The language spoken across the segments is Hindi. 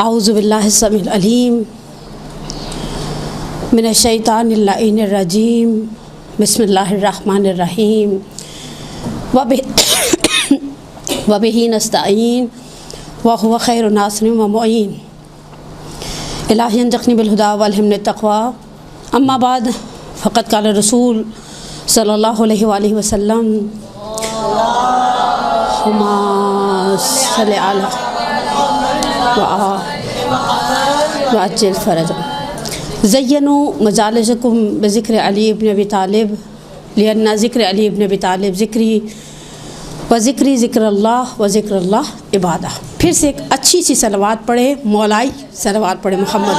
औज़ुबिल्लाहिस्समीउल अलीम मिनश्शैतानिर्रजीम बिस्मिल्लाहिर्रहमानिर्रहीम वबिही नस्तईन व हुवा खैरुन नासिरिन व मुईन इलाही अंजक़नी बिल हुदा वल हिम्न तक़वा अम्मा बाद फ़क़त क़ाल रसूल सल्लल्लाहु अलैहि वसल्लम हुम्मा सल्लि अला वाजिल फ़रज ज़य्यनु मजालिसकुम बिज़िक्र अली इब्न अबी तालिब लिअन्ना ज़िक्र अली इब्न अबी तालिब ज़िक्री ज़िक्रल्लाह व ज़िक्रल्लाह इबादा। फिर से एक अच्छी सी सलवात पढ़े, मौलाई सलवात पढ़े मोहम्मद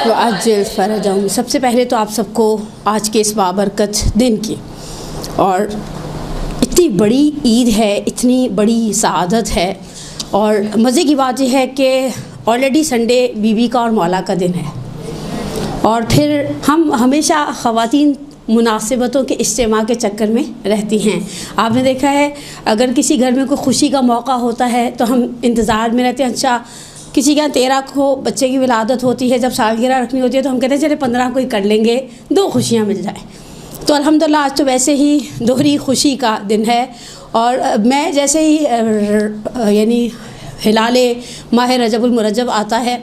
व अज्जिल फ़रजहुम। सबसे पहले तो आप सबको आज के इस बाबरकत दिन की और इतनी बड़ी ईद है, इतनी बड़ी सआदत है और मज़े की बात यह है कि ऑलरेडी संडे बीबी का और मौला का दिन है और फिर हम हमेशा ख़वातीन मुनासिबतों के इज्तिमा के चक्कर में रहती हैं। आपने देखा है अगर किसी घर में कोई खुशी का मौका होता है तो हम इंतज़ार में रहते हैं। अच्छा, किसी के यहाँ 13 को बच्चे की विलादत होती है, जब सालगिरह रखनी होती है तो हम कहते हैं चले 15 को ही कर लेंगे, 2 खुशियाँ मिल जाए। तो अल्हम्दुलिल्लाह आज तो वैसे ही दोहरी खुशी का दिन है और मैं जैसे ही यानी हिलाले माह रजबुल मुरज्जब आता है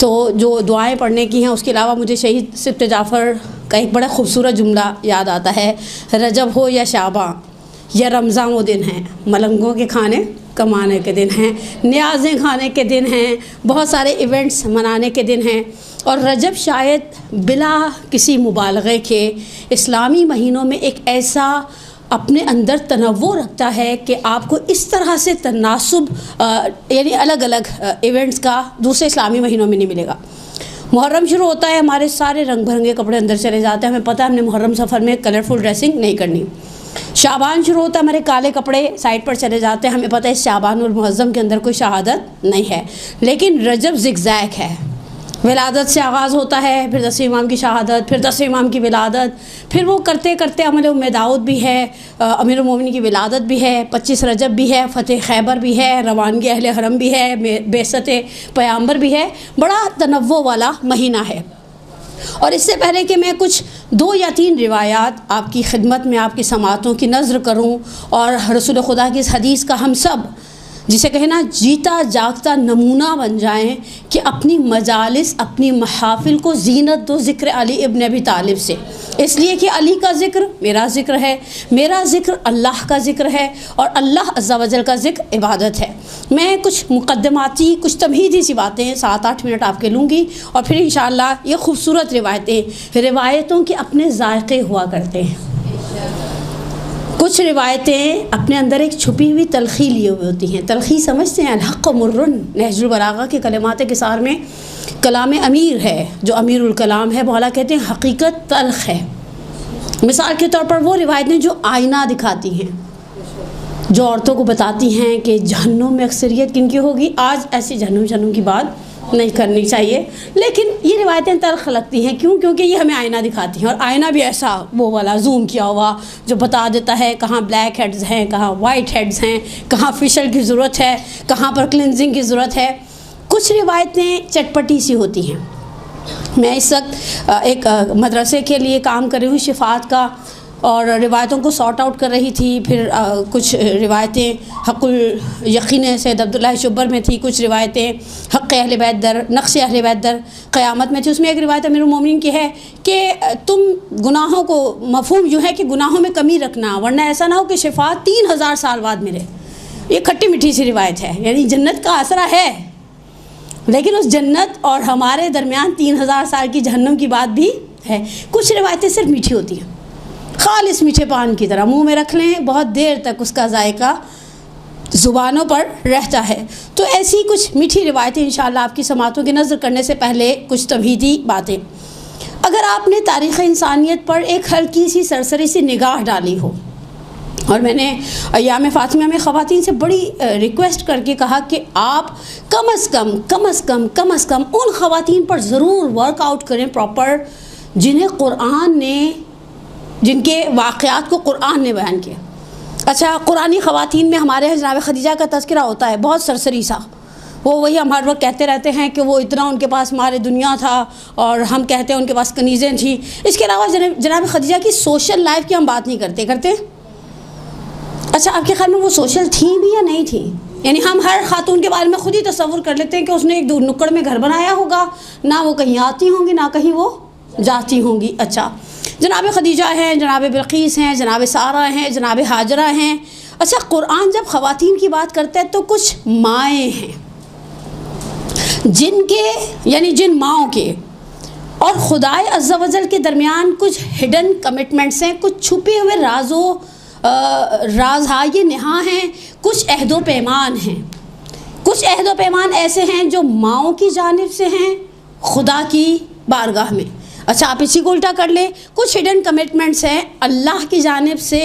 तो जो दुआएं पढ़ने की हैं उसके अलावा मुझे शहीद सिब्त जाफ़र का एक बड़ा खूबसूरत जुमला याद आता है। रजब हो या शाबां या रमज़ान वो दिन हैं, मलंगों के खाने कमाने के दिन हैं, न्याज़ें खाने के दिन हैं, बहुत सारे इवेंट्स मनाने के दिन हैं। और रजब शायद बिला किसी मुबालगे के इस्लामी महीनों में एक ऐसा अपने अंदर तनव्वु रखता है कि आपको इस तरह से तनासुब यानी अलग अलग इवेंट्स का दूसरे इस्लामी महीनों में नहीं मिलेगा। मुहर्रम शुरू होता है, हमारे सारे रंग बिरंगे कपड़े अंदर चले जाते हैं, हमें पता है हमने मुहर्रम सफ़र में कलरफुल ड्रेसिंग नहीं करनी। शाबान शुरू होता है, हमारे काले कपड़े साइड पर चले जाते हैं, हमें पता है शाबानुल मुअज़्ज़म के अंदर कोई शहादत नहीं है। लेकिन रजब ज़िगज़ैग है, विलादत से आगाज़ होता है, फिर 10वें इमाम की शहादत, फिर 10वें इमाम की विलादत, फिर वो करते करते अमल उम्मे दाऊद भी है, अमीरुल मोमिनीन की विलादत भी है, 25 रजब भी है, फ़तेह खैबर भी है, रवानगी अहले हरम भी है, बेअसत पैगंबर भी है। बड़ा तनव्वु वाला महीना है। और इससे पहले कि मैं कुछ 2 या 3 रिवायात आपकी खिदमत में आपकी समातों की नज़र करूं और रसूल खुदा की इस हदीस का हम सब जिसे कहना जीता जागता नमूना बन जाएं कि अपनी मजालिस अपनी महफिल को ज़ीनत दो ज़िक्र अली इब्न अबी तालिब से। इसलिए कि अली का ज़िक्र मेरा ज़िक्र है, मेरा ज़िक्र अल्लाह का ज़िक्र है और अल्लाह अज़्ज़ा वजल का ज़िक्र इबादत है। मैं कुछ मुक़द्दमाती कुछ तमहीदी सी बातें 7-8 मिनट आपके लूँगी और फिर इंशाअल्लाह ये खूबसूरत रिवायतों के अपने ज़ायक़े हुआ करते हैं। कुछ रिवायतें अपने अंदर एक छुपी हुई तलख़ी लिए हुए होती हैं। तलख़ी समझते हैं, अल-हक़्क़ु मुर्रुन नहजुल बलाग़ा के कलिमात किसार में कलाम अमीर है, जो अमीरुल कलाम है, मौला कहते हैं हकीकत तल्ख़ है। मिसाल के तौर पर वो रिवायतें जो आईना दिखाती हैं, जो औरतों को बताती हैं कि जहन्नुम में अक्सरियत किनकी होगी। आज ऐसी जहन्नुम की बात नहीं करनी चाहिए, लेकिन ये रिवायतें तल्ख़ लगती हैं। क्यों? क्योंकि ये हमें आईना दिखाती हैं और आईना भी ऐसा वो वाला जूम किया हुआ जो बता देता है कहाँ ब्लैक हेड्स हैं, कहाँ वाइट हेड्स हैं, कहाँ फेशियल की ज़रूरत है, कहाँ पर क्लिनजिंग की ज़रूरत है। कुछ रिवायतें चटपटी सी होती हैं। मैं इस वक्त एक मदरसे के लिए काम कर रही हूँ शिफ़ात का और रिवायतों को सॉर्ट आउट कर रही थी। फिर कुछ रिवायतें हक़ुल यकीन सैयद अब्दुल्लाह शुब्बर में थी, कुछ रिवायतें हक़ अहले बैत दर नक्श अहले बैत दर क़यामत में थी। उसमें एक रिवायत अमीरुल मोमिनीन की है कि तुम गुनाहों को मफ़हूम यूँ है कि गुनाहों में कमी रखना, वरना ऐसा ना हो कि शिफा 3000 साल बाद मिले। ये खट्टी मीठी सी रिवायत है, यानी जन्नत का आसरा है, लेकिन उस जन्नत और हमारे दरमियान 3000 साल की जहन्नुम की बात भी है। कुछ रिवायतें सिर्फ मीठी होती हैं, खालिस मीठे पान की तरह, मुंह में रख लें बहुत देर तक उसका जायका ज़ुबानों पर रहता है। तो ऐसी कुछ मीठी रिवायतें इंशाअल्लाह आपकी समातों की नज़र करने से पहले कुछ तमहीदी बातें। अगर आपने तारीख़ इंसानियत पर एक हल्की सी सरसरी सी निगाह डाली हो, और मैंने अय्याम फ़ातिमा में ख़वातीन से बड़ी रिक्वेस्ट करके कहा कि आप कम अज़ कम उन ख़वातीन पर ज़रूर वर्कआउट करें प्रॉपर जिन्हें क़ुरान ने जिनके वाक़यात को कुरान ने बयान किया। अच्छा, कुरानी ख़वातीन में हमारे यहाँ जनाब खदीजा का तज़किरा होता है, बहुत सरसरी सा। वो वही हम हर वक्त कहते रहते हैं कि वो इतना उनके पास मारे दुनिया था, और हम कहते हैं उनके पास कनीज़ें थी। इसके अलावा जनाब खदीजा की सोशल लाइफ की हम बात नहीं करते। अच्छा, आपके ख्याल में वो सोशल थी भी या नहीं थी? यानी हम हर खातून के बारे में ख़ुद ही तसव्वुर कर लेते हैं कि उसने एक नुक्कड़ में घर बनाया होगा, ना वो कहीं आती होंगी ना कहीं वो जाती होंगी। अच्छा, जनाब खदीजा हैं, जनाब बिल्कीस हैं, जनाब सारा हैं, जनाब हाजरा हैं। अच्छा, कुरान जब ख़वातीन की बात करता है तो कुछ माएँ हैं जिनके यानी जिन माओं के और खुदाए अज़्ज़ा वजल के दरमियान कुछ हिडन कमिटमेंट्स हैं, कुछ छुपे हुए राज़ नेहा हैं, कुछ अहदो पैमान हैं। कुछ अहदो पैमान ऐसे हैं जो माओं की जानिब से हैं खुदा की बारगाह में। अच्छा, आप इसी को उल्टा कर लें, कुछ हिडन कमिटमेंट्स हैं अल्लाह की जानिब से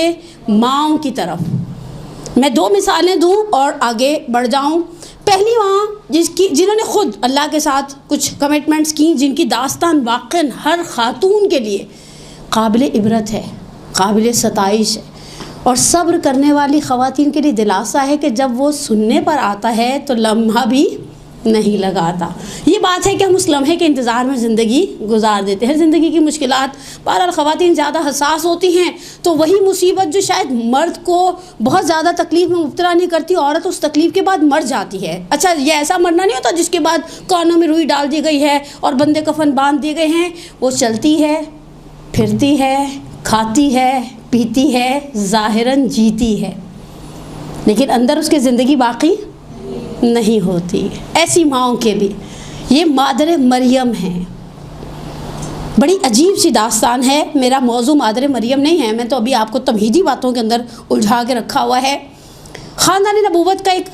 माओं की तरफ। मैं 2 मिसालें दूं और आगे बढ़ जाऊं। पहली वहाँ जिन्होंने ख़ुद अल्लाह के साथ कुछ कमिटमेंट्स की, जिनकी दास्तान वाक़ई हर ख़ातून के लिए काबिल इबरत है, काबिल सताइश है, और सब्र करने वाली ख़वातीन के लिए दिलासा है कि जब वो सुनने पर आता है तो लम्हा भी नहीं लगाता। ये बात है कि हम उस लम्हे के इंतज़ार में ज़िंदगी गुजार देते हैं। ज़िंदगी की मुश्किलात, बहरहाल ख़वातीन ज़्यादा हसास होती हैं, तो वही मुसीबत जो शायद मर्द को बहुत ज़्यादा तकलीफ़ में मुब्तला नहीं करती, औरत उस तकलीफ़ के बाद मर जाती है। अच्छा, ये ऐसा मरना नहीं होता जिसके बाद कानों में रुई डाल दी गई है और बंदे कफन बांध दिए गए हैं। वो चलती है, फिरती है, खाती है, पीती है, ज़ाहिरन जीती है, लेकिन अंदर उसकी ज़िंदगी बाकी नहीं होती। ऐसी माओं के भी ये मादर मरियम है। बड़ी अजीब सी दास्तान है। मेरा मौजू मादर मरियम नहीं है, मैं तो अभी आपको तमहीदी बातों के अंदर उलझा के रखा हुआ है। ख़ानदान नबूवत का एक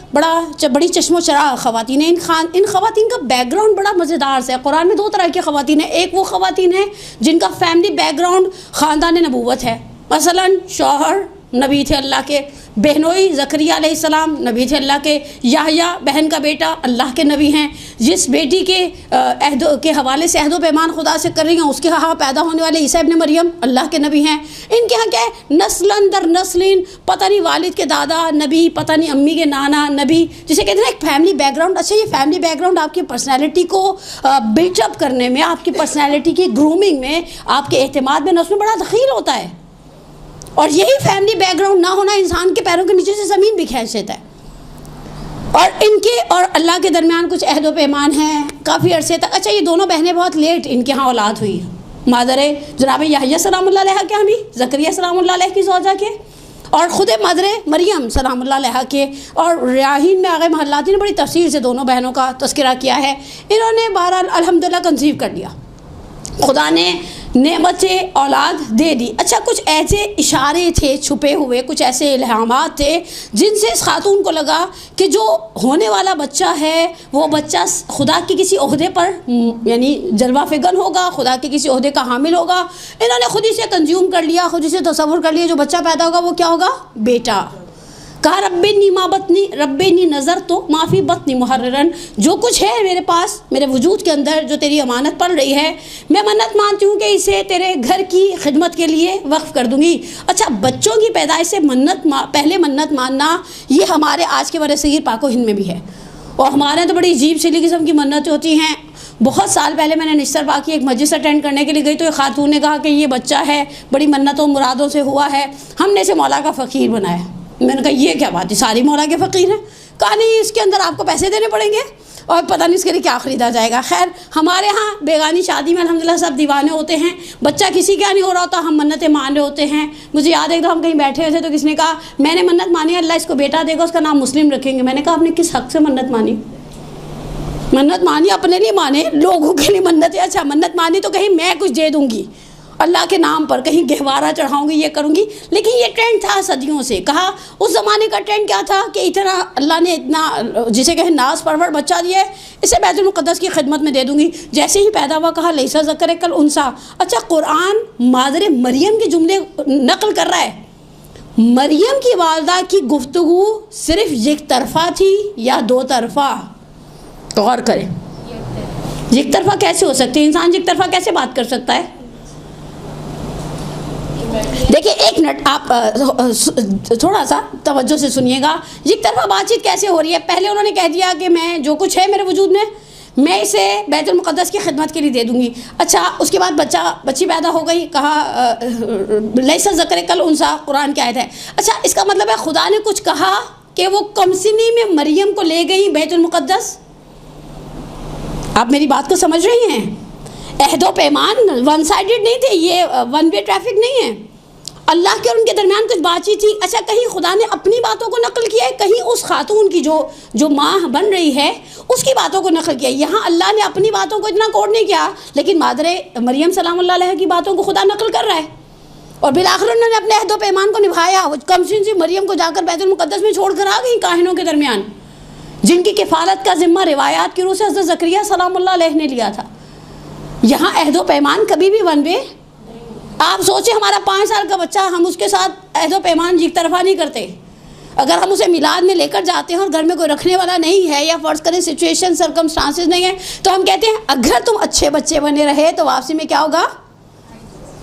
बड़ी चश्मो चराग ख़वातीन है। इन ख़वातीन का बैकग्राउंड बड़ा मज़ेदार सा है। कुरान में 2 तरह की ख़वातीन है। एक वो ख़वातीन है जिनका फैमिली बैकग्राउंड ख़ानदान नबूवत है। मसलन शौहर नबी थे अल्लाह के, बहनोई ज़करिया अलैहिस्सलाम नबी थे अल्लाह के, याहया बहन का बेटा अल्लाह के नबी हैं। जिस बेटी के अहदो के हवाले से अहदो पैमान खुदा से कर रही हैं, उसके यहाँ पैदा होने वाले ईसा इब्न मरियम अल्लाह के नबी हैं। इनके यहाँ क्या है, नस्लन दर नस्लिन, पता नहीं वालिद के दादा नबी, पता नहीं अम्मी के नाना नबी, जिसे कहते हैं एक फैमिली बैकग्राउंड। अच्छा, ये फैमिली बैकग्राउंड आपकी पर्सनैलिटी को बिल्टअप करने में, आपकी पर्सनैलिटी की ग्रूमिंग में, आपके एहतमाद में, उसमें बड़ा दखील होता है। और यही फैमिली बैकग्राउंड ना होना इंसान के पैरों के नीचे से ज़मीन भी खींच देता है। और इनके और अल्लाह के दरमियान कुछ अहदो पैमान हैं काफ़ी अरसे तक। अच्छा, ये दोनों बहनें बहुत लेट इनके यहाँ औलाद हुई। मादर जनाब याहया सलामुल्लाह अलैहा के हमी, ज़करिया सलामुल्लाह अलैह की ज़ौजा के, और ख़ुद मदर मरियम सलामुल्लाह अलैहा के। और रियाहीन में आगे महल्लाती ने बड़ी तफसील से दोनों बहनों का तज़किरा किया है। इन्होंने बहरहाल अल्हम्दुलिल्लाह कंसीव कर लिया, खुदा ने नेमत से औलाद दे दी। अच्छा, कुछ ऐसे इशारे थे छुपे हुए, कुछ ऐसे इल्हामात थे जिनसे इस खातून को लगा कि जो होने वाला बच्चा है वो बच्चा खुदा के किसी ओहदे पर यानी जलवा फिगन होगा, खुदा के किसी ओहदे का हामिल होगा। इन्होंने खुद ही से कंज्यूम कर लिया, खुद ही से तसव्वुर कर लिया जो बच्चा पैदा होगा वो क्या होगा, बेटा। कहा रब्बिनी मा बतनी, रब्बिनी नज़र तो माफ़ी बतनी मुहर्ररन, जो कुछ है मेरे पास, मेरे वजूद के अंदर जो तेरी अमानत पड़ रही है, मैं मन्नत मानती हूँ कि इसे तेरे घर की खिदमत के लिए वक्फ़ कर दूँगी। अच्छा, बच्चों की पैदाइश से पहले मन्नत मानना ये हमारे आज के बरसगीर पाको हिंद में भी है, और हमारे तो बड़ी अजीब सी किस्म की मन्नतें होती हैं। बहुत साल पहले मैंने निस्तर बाग की एक मजलिस अटेंड करने के लिए गई, तो एक खातून ने कहा कि ये बच्चा है बड़ी मन्नतों मुरादों से हुआ है, हमने इसे मौला का फ़कीर बनाया। मैंने कहा ये क्या बात है, सारी मौला के फ़कीर हैं। कहा नहीं, इसके अंदर आपको पैसे देने पड़ेंगे और पता नहीं इसके लिए क्या ख़रीदा जाएगा। खैर, हमारे यहाँ बेगानी शादी में अल्हम्दुलिल्लाह सब दीवाने होते हैं, बच्चा किसी का नहीं हो रहा होता, हम मन्नतें मान रहे होते हैं। मुझे याद है, एक दफ़ा हम कहीं बैठे हुए थे तो किसी ने कहा मैंने मन्नत मानी अल्लाह इसको बेटा देगा, उसका नाम मुस्लिम रखेंगे। मैंने कहा आपने किस हक़ से मन्नत मानी? मन्नत मानी अपने लिए माने, लोगों के लिए मन्नत है। अच्छा, मन्नत मानी तो कहीं मैं कुछ दे दूँगी अल्लाह के नाम पर, कहीं गहवारा चढ़ाऊंगी, ये करूंगी। लेकिन ये ट्रेंड था सदियों से। कहा उस ज़माने का ट्रेंड क्या था कि इतना अल्लाह ने इतना जिसे कहे नाज परवर बच्चा दिया है, इसे बैतुल मुक़द्दस की खिदमत में दे दूंगी। जैसे ही पैदा हुआ कहा लैसा ज़कर कल उनसा। अच्छा, कुरान मादर मरियम के जुमले नकल कर रहा है। मरियम की वालदा की गुफ्तगू सिर्फ एक तरफा थी या 2 तरफा? गौर करें, एक तरफा कैसे हो सकती है? इंसान एक तरफा कैसे बात कर सकता है? देखिए एक मिनट आप थोड़ा सा तवज्जो से सुनिएगा। एक तरफा बातचीत कैसे हो रही है? पहले उन्होंने कह दिया कि मैं जो कुछ है मेरे वजूद में मैं इसे बैतुल मुक़द्दस की खिदमत के लिए दे दूंगी। अच्छा, उसके बाद बच्ची पैदा हो गई, कहा लैसा ज़कर कल उनसा, कुरान की आयत है। अच्छा, इसका मतलब है खुदा ने कुछ कहा कि वो कमसिनी में मरियम को ले गई बैतुल मुक़द्दस। आप मेरी बात को समझ रही हैं? अहदो पैमान वन साइडेड नहीं थे, ये वन वे ट्रैफिक नहीं है। अल्लाह के और उनके दरमियान कुछ बातचीत थी। अच्छा, कहीं खुदा ने अपनी बातों को नकल किया है, कहीं उस खातून की जो माँ बन रही है उसकी बातों को नकल किया है। यहाँ अल्लाह ने अपनी बातों को इतना कोड नहीं किया, लेकिन मादरे मरियम सलामुल्लाह अलैहा की बातों को खुदा नकल कर रहा है। और बिलाखिर उन्होंने अपने अहदो पैमान को निभाया। कमसिन सी मरियम को जाकर बैतुल मुक़द्दस में छोड़ कर आ गई काहिनों के दरमियान, जिनकी किफ़ालत का ज़िम्मा रिवायात की रूह से हज़रत ज़करिया सलामुल्लाह अलैह ने लिया था। यहाँ अहदो पैमान कभी भी वन वे। आप सोचें, हमारा 5 साल का बच्चा, हम उसके साथ अहदो पैमान एक तरफा नहीं करते। अगर हम उसे मिलाद में लेकर जाते हैं और घर में कोई रखने वाला नहीं है, या फ़र्ज़ करें सिचुएशन सर्कमस्टांसेस नहीं है, तो हम कहते हैं अगर तुम अच्छे बच्चे बने रहे तो वापसी में क्या होगा?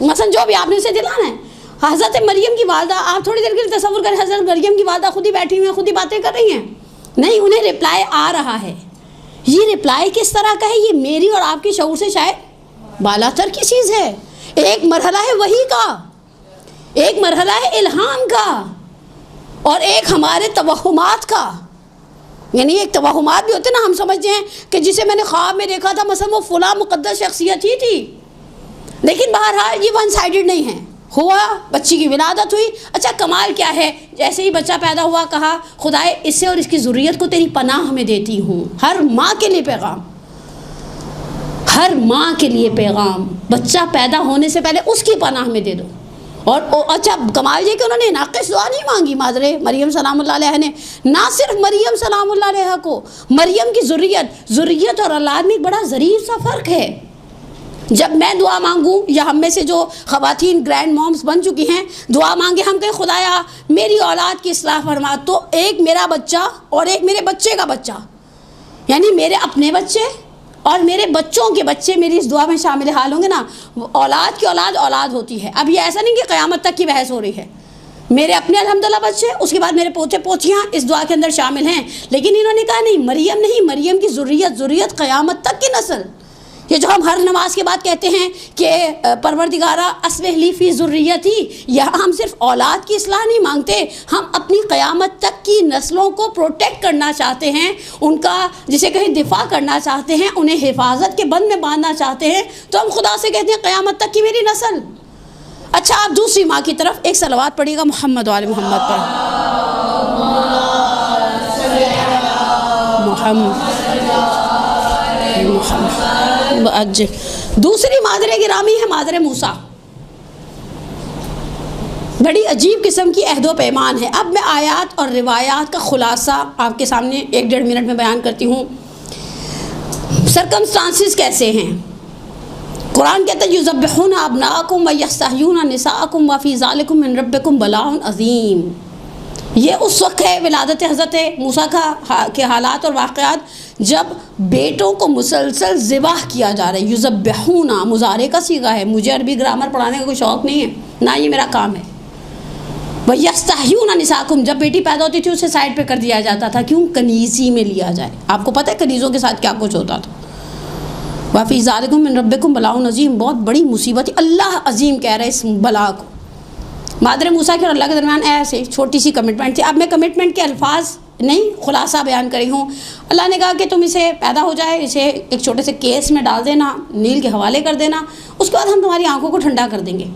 मसलन जो भी आपने उसे दिलाना है। हज़रत मरियम की वालदा, आप थोड़ी देर के लिए तसव्वुर करें, हज़रत मरियम की वालदा खुद ही बैठी हुई हैं, खुद ही बातें कर रही हैं। नहीं, उन्हें रिप्लाई आ रहा है। ये रिप्लाई किस तरह का है? ये मेरी और आपके शऊर से शायद बालातर की चीज़ है। एक मरहला है वही का, एक मरहला है इल्हाम का, और एक हमारे तवहुमात का। यानी एक तवहुमात भी होते ना, हम समझते हैं कि जिसे मैंने ख्वाब में देखा था मसलन वो फुला मुक़द्दस शख्सियत ही थी, लेकिन बहरहाल ये वन साइडेड नहीं है। हुआ, बच्ची की विलादत हुई। अच्छा, कमाल क्या है, जैसे ही बच्चा पैदा हुआ कहा खुदाए इससे और इसकी ज़ुर्रियत को तेरी पनाह में देती हूँ। हर माँ के लिए पैगाम, हर माँ के लिए पैगाम, बच्चा पैदा होने से पहले उसकी पनाह में दे दो। और अच्छा, कमाल ये कि उन्होंने नाक़िस दुआ नहीं मांगी मादरे मरियम सलामुल्लाह अलैहा ने। ना सिर्फ मरियम सलामुल्लाह अलैहा को, मरियम की ज़ुर्रियत और औलाद में एक बड़ा ज़रीफ़ सा फ़र्क है। जब मैं दुआ मांगूं, या हम में से जो ख़वातीन ग्रैंड मॉम्स बन चुकी हैं दुआ मांगे, हम कहें खुदाया मेरी औलाद की इस्लाह फरमा, तो एक मेरा बच्चा और एक मेरे बच्चे का बच्चा, यानी मेरे अपने बच्चे और मेरे बच्चों के बच्चे मेरी इस दुआ में शामिल हाल होंगे ना। औलाद की औलाद औलाद होती है। अब ये ऐसा नहीं कि क़यामत तक की बहस हो रही है। मेरे अपने अल्हम्दुलिल्लाह बच्चे, उसके बाद मेरे पोते पोतियाँ इस दुआ के अंदर शामिल हैं। लेकिन इन्होंने कहा नहीं, मरियम नहीं, मरियम की ज़ुर्रियत क़यामत तक की नस्ल। ये जो हम हर नमाज के बाद कहते हैं कि परवरदिगारा अस्लह फ़ी ज़ुर्रियती, यहाँ हम सिर्फ औलाद की इस्लाह नहीं मांगते, हम अपनी क़यामत तक की नस्लों को प्रोटेक्ट करना चाहते हैं, उनका जिसे कहीं दिफा करना चाहते हैं, उन्हें हिफाजत के बंद में बांधना चाहते हैं। तो हम खुदा से कहते हैं क़यामत तक की मेरी नस्ल। अच्छा, आप दूसरी माँ की तरफ एक सलवात पढ़िएगा मोहम्मद वाले मोहम्मद पर। दूसरी मादरे गिरामी है मादरे मूसा। बड़ी अजीब किस्म की अहदो पैमान है। अब मैं आयात और रिवायात का खुलासा आपके सामने 1-1.5 मिनट में बयान करती हूँ। सरकमस्टांसिस कैसे हैं? कुरान कहता है युज़ब्बिहूना अब्नाअकुम व यस्तहयूना निसाअकुम व फ़ी ज़ालिकुम मिन रब्बिकुम बलाउन अज़ीम। ये उस वक्त है विलादत हज़रत मूसा के हालात और वाक़यात जब बेटों को मुसलसल ज़िबाह किया जा रहा है। युज़ब्बिहूना मुज़ारे का सीगा है। मुझे अरबी ग्रामर पढ़ाने का कोई शौक़ नहीं है, ना ये मेरा काम है। व यस्तहयूना निसाअकुम, जब बेटी पैदा होती थी उसे साइड पे कर दिया जाता था। क्यों? कनीज़ी में लिया जाए। आपको पता है कनीज़ों के साथ क्या कुछ होता था। व फ़ी ज़ालिकुम मिन रब्बिकुम बलाउन अज़ीम, बहुत बड़ी मुसीबत है। अल्लाह अज़ीम कह रहा है इस बला को। मादरे मूसा के और अल्लाह के दरमियान ऐसे छोटी सी कमिटमेंट थी। अब मैं कमिटमेंट के अल्फाज नहीं, खुलासा बयान करी हूँ। अल्लाह ने कहा कि तुम इसे पैदा हो जाए, इसे एक छोटे से केस में डाल देना, नील के हवाले कर देना, उसके बाद हम तुम्हारी आंखों को ठंडा कर देंगे।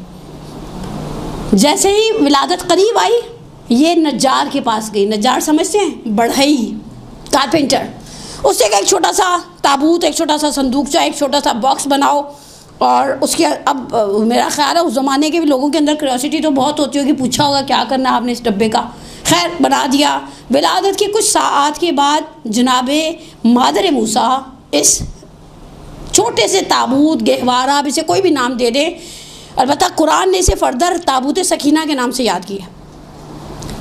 जैसे ही विलादत करीब आई, ये नज्जार के पास गई। नज्जार समझते हैं? बढ़ई, कारपेंटर। उससे एक छोटा सा ताबूत, एक छोटा सा संदूकचा, एक छोटा सा बॉक्स बनाओ। और उसके अब मेरा ख्याल है उस ज़माने के भी लोगों के अंदर क्यूरियोसिटी तो बहुत होती होगी, पूछा होगा क्या करना आपने इस डब्बे का। खैर बना दिया। विलादत के कुछ साआत के बाद जनाबे मादर मूसा इस छोटे से ताबूत, गहवारा, आप इसे कोई भी नाम दे दें, अलबत्ता कुरान ने इसे फर्दर ताबूत सकीना के नाम से याद किया।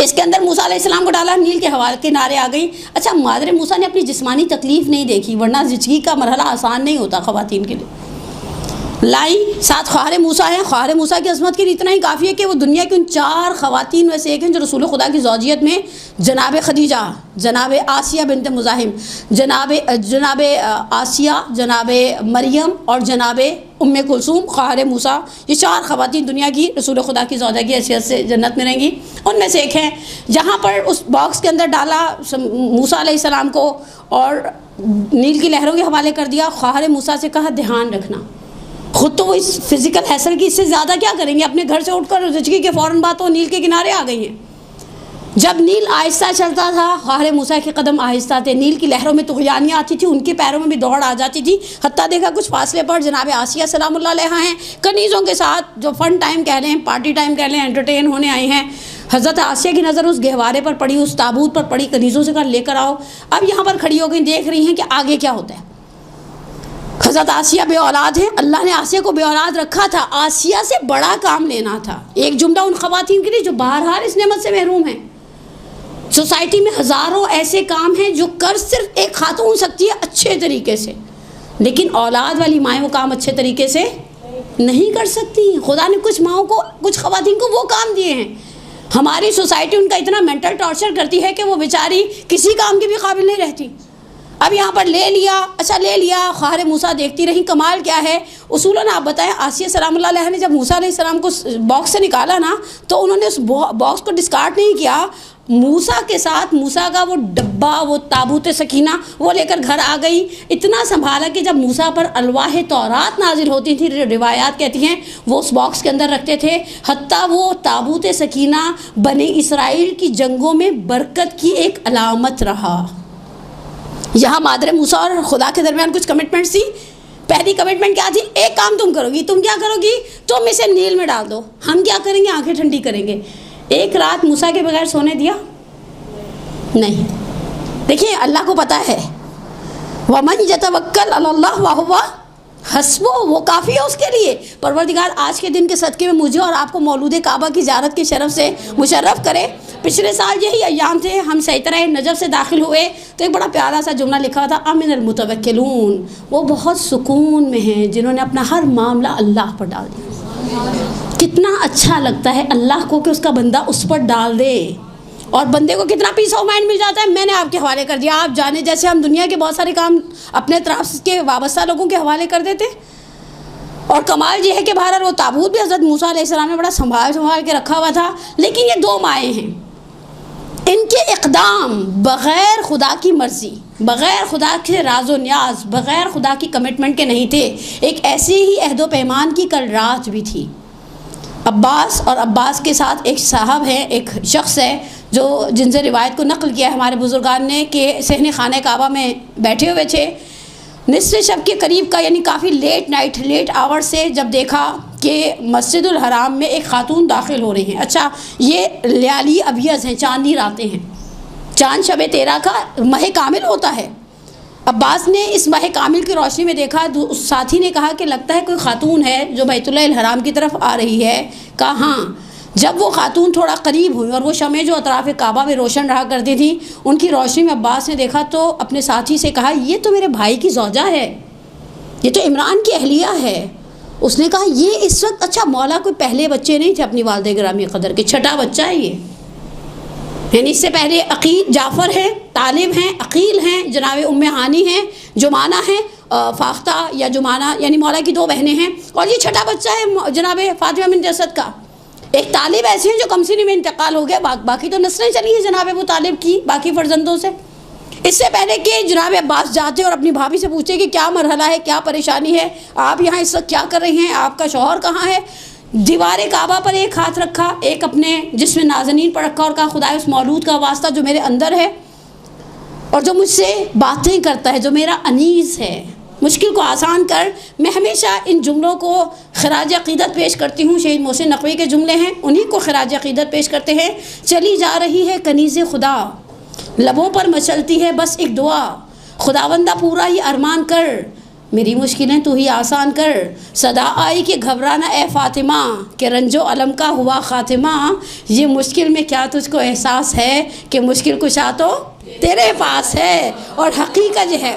इसके अंदर मूसा अलैहिस्सलाम को डाला, नील के हवाले किनारे आ गई। अच्छा, मादर मूसा ने अपनी जिस्मानी तकलीफ़ नहीं देखी, वरना ज़िंदगी का मरहला आसान नहीं होता ख़वातीन के लिए। लाई, साथ ख्वार मूसा हैं। ख्वार मूसा की अज़मत के लिए इतना ही काफ़ी है कि वो दुनिया की उन 4 ख़वातीन में से एक हैं जो रसूल खुदा की ज़ौजियत में जनाब खदीजा, जनाब आसिया बिनत मुज़ाहिम, जनाब आसिया, जनाब मरियम और जनाब उम्मे कुलसूम ख्वार मूसा, ये 4 ख़वातीन दुनिया की रसूल खुदा की ज़ौजा की हैसियत से जन्नत में रहेंगी। उनमें से एक हैं जहाँ पर उस बॉक्स के अंदर डाला मूसा अलैहिस्सलाम को और नील की लहरों के हवाले कर दिया। ख्वार मूसा से कहा ध्यान रखना, खुद तो वो इस फिज़िकल हैसल की इससे ज़्यादा क्या करेंगे, अपने घर से उठकर रिजकी के फ़ौरन बाद तो नील के किनारे आ गई हैं। जब नील आहिस्ता चलता था, ख्वार मूसा के कदम आहिस्ता थे, नील की लहरों में तुग़यानियाँ आती थी, उनके पैरों में भी दौड़ आ जाती थी। हत्ता देखा कुछ फासले पर जनाब आसिया सलामुल्लाह अलैहा हैं, कनीज़ों के साथ जो फ़न टाइम कह लें, पार्टी टाइम कह लें, एंटरटेन होने आए हैं। हज़रत आसिया की नज़र उस गहवारे पर पड़ी, उस ताबूत पर पड़ी, कनीज़ों से कहा लेकर आओ। अब यहाँ पर खड़ी हो गई, देख रही हैं कि आगे क्या होता है। हज़रत आसिया बे औलाद है, अल्लाह ने आसिया को बे औलाद रखा था, आसिया से बड़ा काम लेना था। एक जुमला उन ख़वातीन के लिए जो बहरहाल इस नेमत से महरूम हैं। सोसाइटी में हज़ारों ऐसे काम हैं जो कर सिर्फ एक खातून सकती है अच्छे तरीके से, लेकिन औलाद वाली माएँ वो काम अच्छे तरीके से नहीं कर सकती। खुदा ने कुछ माओं को, कुछ ख़वातीन को वो काम दिए हैं। हमारी सोसाइटी उनका इतना मेंटल टॉर्चर करती है कि वो बेचारी किसी काम की भी काबिल नहीं रहती। अब यहाँ पर ले लिया, अच्छा ले लिया, ख्वार मूसा देखती रही। कमाल क्या है, उसूलन आप बताएं, आसिया सलामुल्लाह अलैहा ने जब मूसा अलैहिस्सलाम को बॉक्स से निकाला ना, तो उन्होंने उस बॉक्स को डिस्कार्ड नहीं किया। मूसा के साथ मूसा का वो डब्बा, वो ताबूत सकीना, वो लेकर घर आ गई। इतना संभाला कि जब मूसा पर अलवाह तौरात नाजिल होती थी, रिवायात कहती हैं वो उस बॉक्स के अंदर रखते थे। हत्ता वो ताबूत सकीना बनी इसराइल की जंगों में बरकत की एक अलामत रहा। यहाँ मादर मूसा और खुदा के दरमियान कुछ कमिटमेंट्स थी। पहली कमिटमेंट क्या थी, एक काम तुम करोगी, तुम क्या करोगी, तुम इसे नील में डाल दो, हम क्या करेंगे, आंखें ठंडी करेंगे। एक रात मूसा के बगैर सोने दिया नहीं। देखिए अल्लाह को पता है, वमन यतवक्कल अलल्लाह वहुवा हस्बो, वो काफ़ी है उसके लिए। परवरदिगार आज के दिन के सदक़े में मुझे और आपको मौलूद काबा की ज़ियारत के शरफ़ से मुशर्रफ़ करे। पिछले साल यही अय्याम थे, हम सैतरा नजफ़ से दाखिल हुए तो एक बड़ा प्यारा सा जुमला लिखा था, अमिनल मुतवक्किलून, वो बहुत सुकून में हैं जिन्होंने अपना हर मामला अल्लाह पर डाल दिया। कितना अच्छा लगता है अल्लाह को कि उसका बंदा उस पर डाल दे, और बंदे को कितना पीस ऑफ माइंड मिल जाता है। मैंने आपके हवाले कर दिया, आप जाने, जैसे हम दुनिया के बहुत सारे काम अपने तरफ के वाबस्ता लोगों के हवाले कर देते। और कमाल ये है कि बहरहाल वो ताबूत भी हज़रत मूसा अलैहिस्सलाम ने बड़ा संभाल के रखा हुआ था। लेकिन ये 2 माएँ हैं, इनके इक़दाम बग़ैर खुदा की मर्ज़ी, बग़ैर खुदा के राज़ो न्याज, बग़ैर खुदा की कमिटमेंट के नहीं थे। एक ऐसे ही अहदो पैमान की कल रात भी थी। अब्बास और अब्बास के साथ एक साहब हैं, एक शख्स है जो जिनसे रिवायत को नक़ल किया है हमारे बुज़ुर्गान ने कि सहने खाने काबा में बैठे हुए थे, निस्फ़े शब के करीब का, यानी काफ़ी लेट नाइट, लेट आवर से जब देखा कि मस्जिदुल हराम में एक ख़ातून दाखिल हो रही हैं। अच्छा, ये ल्याली अबियज़ हैं, चांदनी रातें हैं, चांद शब 13 का माह कामिल होता है। अब्बास ने इस माह कामिल की रोशनी में देखा, उस साथी ने कहा कि लगता है कोई ख़ातून है जो बैतुल्लाह हराम की तरफ आ रही है। कहा हाँ। जब वो ख़ातून थोड़ा करीब हुई और वो शमें जो अतराफ़ काबा में रोशन रहा करती थी, उनकी रोशनी में अब्बास ने देखा तो अपने साथी से कहा, ये तो मेरे भाई की ज़ौजा है, ये तो इमरान की अहलिया है। उसने कहा ये इस वक्त, अच्छा मौला कोई पहले बच्चे नहीं थे अपनी वालिद गिरामी क़दर के, छठा बच्चा है ये। यानी इससे पहले अकील जाफ़र हैं, तालिब हैं, अकील हैं, जनाब उम्मे हानी हैं, जुमाना है, फ़ाख्ता या जुमाना, यानी मौला की 2 बहनें हैं, और ये छठा बच्चा है जनाब फ़ातिमा बिन असद का। एक तालिब ऐसे हैं जो कमसिनी में इंतकाल हो गया, बाकी तो नस्लें चली हैं जनाब अबू तालिब की बाकी फ़र्जंदों से। इससे पहले कि जनाब अब्बास जाते और अपनी भाभी से पूछे कि क्या मरहला है, क्या परेशानी है, आप यहाँ इस वक्त क्या कर रही हैं, आपका शौहर कहाँ है, दीवार काबा पर एक हाथ रखा, एक अपने जिसमें नाज़नीन पर रखा और कहा, खुदा उस मौलूद का वास्ता जो मेरे अंदर है और जो मुझसे बातें करता है, जो मेरा अनीस है, मुश्किल को आसान कर। मैं हमेशा इन जुमलों को खराज अक़ीदत पेश करती हूँ, शहीद मोहसिन नक़वी के जुमले हैं, उन्हीं को खराज अक़ीदत पेश करते हैं। चली जा रही है कनीज़े खुदा, लबों पर मचलती है बस एक दुआ, खुदावंदा पूरा ही अरमान कर, मेरी मुश्किलें तू ही आसान कर। सदा आई कि घबराना ए फ़ातिमा, कि रंजो अलम का हुआ ख़ातिमा, ये मुश्किल में क्या तुझको एहसास है कि मुश्किल कुशा तो तेरे पास है। और हकीकत है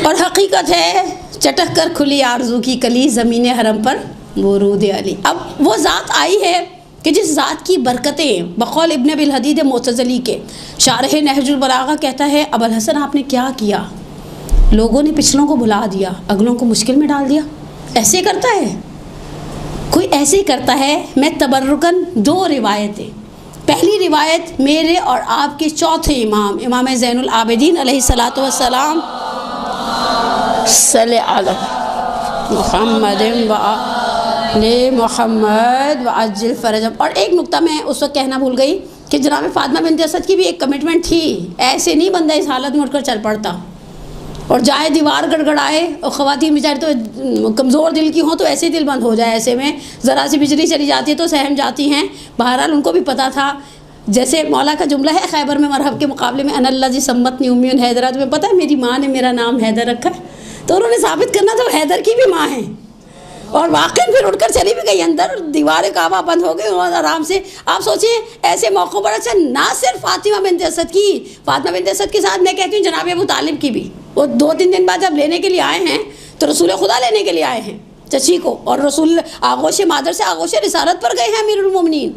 और हकीकत है चटक कर खुली आरज़ू की कली ज़मीन हरम पर वरूद अली। अब वो ज़ात आई है कि जिस ज़ात की बरकतें बक़ौल इब्न अबिल हदीद मुअतज़िली के शारह नहजुल बलागा कहता है, अबुल हसन आपने क्या किया, लोगों ने पिछलों को भुला दिया, अगलों को मुश्किल में डाल दिया। ऐसे करता है कोई, ऐसे ही करता है। मैं तबर्रुकन दो रिवायतें, पहली रिवायत मेरे और आपके चौथे इमाम इमाम ज़ैनुल आबिदीन अलैहिस्सलातु वस्सलाम सल्ले अला मुहम्मद व आले मुहम्मद व अज्जिल फरजम। और एक नुक्ता मैं उस वक्त कहना भूल गई कि जनाब फ़ातिमा बिन्त असद की भी एक कमिटमेंट थी, ऐसे नहीं बंदा इस हालत में उठकर चल पड़ता और जाए दीवार गड़गड़ाए। और ख़वातीन बेचारी तो कमज़ोर दिल की हों तो ऐसे दिल बंद हो जाए, ऐसे में ज़रा सी बिजली चली जाती है तो सहम जाती हैं। बहरहाल उनको भी पता था, जैसे मौला का जुमला है खैबर में मरहब के मुकाबले में अनल्लज़ी सम्मतनी उम्मी हैदरा, तुम्हें पता है मेरी माँ ने मेरा नाम हैदर रखा है, तो उन्होंने साबित करना था हैदर की भी माँ है। और वाकई फिर उठकर चली भी गई अंदर, दीवारें काबा बंद हो गई और आराम से। आप सोचिए ऐसे मौक़ों पर, अच्छा ना सिर्फ फ़ातिमा बिन्त असद की, फ़ातिमा बिन्त असद के साथ मैं कहती हूँ जनाब अबू तालिब की भी, वो 2-3 दिन बाद जब लेने के लिए आए हैं तो रसूल खुदा लेने के लिए आए हैं चची को, और रसूल आगोश मादर से आगोश रिसालत पर गए हैं अमीरुल मोमिनीन।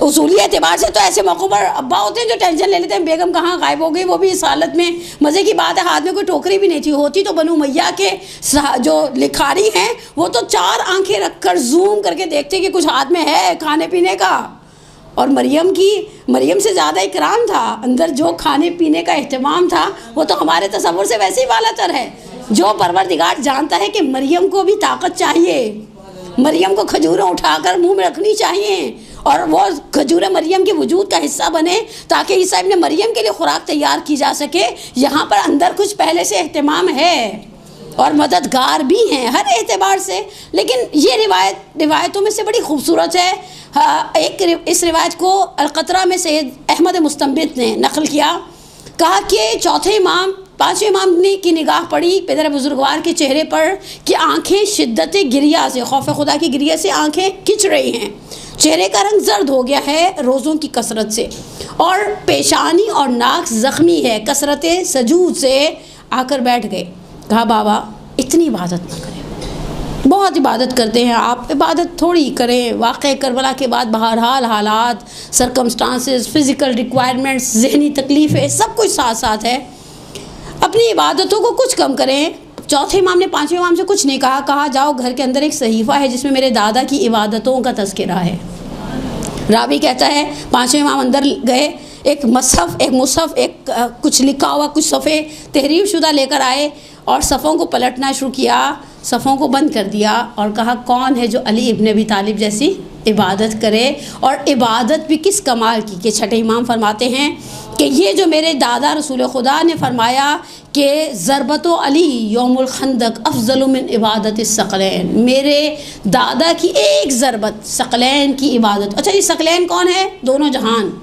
उसूली एतबार से तो ऐसे मौक़ों पर अब्बा होते हैं जो टेंशन ले लेते हैं बेगम कहाँ गायब हो गई, वो भी इस हालत में। मज़े की बात है हाथ में कोई टोकरी भी नहीं थी, होती तो बनु मैया के जो लिखारी हैं वो तो 4 आंखें रखकर जूम करके देखते कि कुछ हाथ में है खाने पीने का। और मरियम से ज़्यादा इकराम था, अंदर जो खाने पीने का एहतमाम था वो तो हमारे तसव्वुर से वैसे ही वालातर है। जो परवरदिगार जानता है कि मरियम को भी ताकत चाहिए, मरियम को खजूरें उठाकर मुंह में रखनी चाहिए और वो खजूरें मरियम के वजूद का हिस्सा बने ताकि ईसा इब्न मरियम के लिए खुराक तैयार की जा सके। यहाँ पर अंदर कुछ पहले से एहतमाम है और मददगार भी हैं हर एतबार से। लेकिन ये रिवायतों में से बड़ी खूबसूरत है। इस रिवायत को अलकतरा में सैयद अहमद मुस्तंबित ने नकल किया, कहा कि चौथे इमाम 5वें इमाम ने की निगाह पड़ी पिदर बुजुर्गवार के चेहरे पर कि आंखें शिद्दत गिरिया से, खौफ खुदा की गिरिया से आंखें खिंच रही हैं, चेहरे का रंग जर्द हो गया है रोज़ों की कसरत से, और पेशानी और नाक ज़ख्मी है कसरत सजूद से। आकर बैठ गए, कहा बाबा इतनी इबादत ना करें, बहुत इबादत करते हैं आप, इबादत थोड़ी करें। वाक़े करबला के बाद बहरहाल हालात, सरकमस्टांसेस, फ़िज़िकल रिक्वायरमेंट्स, ज़हनी तकलीफ़ें सब कुछ साथ साथ है, अपनी इबादतों को कुछ कम करें। चौथे इमाम ने 5वें इमाम से कुछ नहीं कहा, कहा जाओ घर के अंदर एक सहीफ़ा है जिसमें मेरे दादा की इबादतों का तज़किरा है। रावी कहता है 5वें इमाम अंदर गए, एक मुसहफ़ कुछ लिखा हुआ कुछ सफ़े तहरीर शुदा लेकर आए और सफ़ों को पलटना शुरू किया, सफ़ों को बंद कर दिया और कहा कौन है जो अली इब्न अबी तालिब जैसी इबादत करे। और इबादत भी किस कमाल की कि छठे इमाम फरमाते हैं कि ये जो मेरे दादा रसूल खुदा ने फरमाया कि ज़रबतो अली यौमुल खंदक अफ़ज़लु मिन इबादत सकलैन, मेरे दादा की एक ज़रबत सकलैन की इबादत। अच्छा ये सकलैन कौन है? दोनों जहान।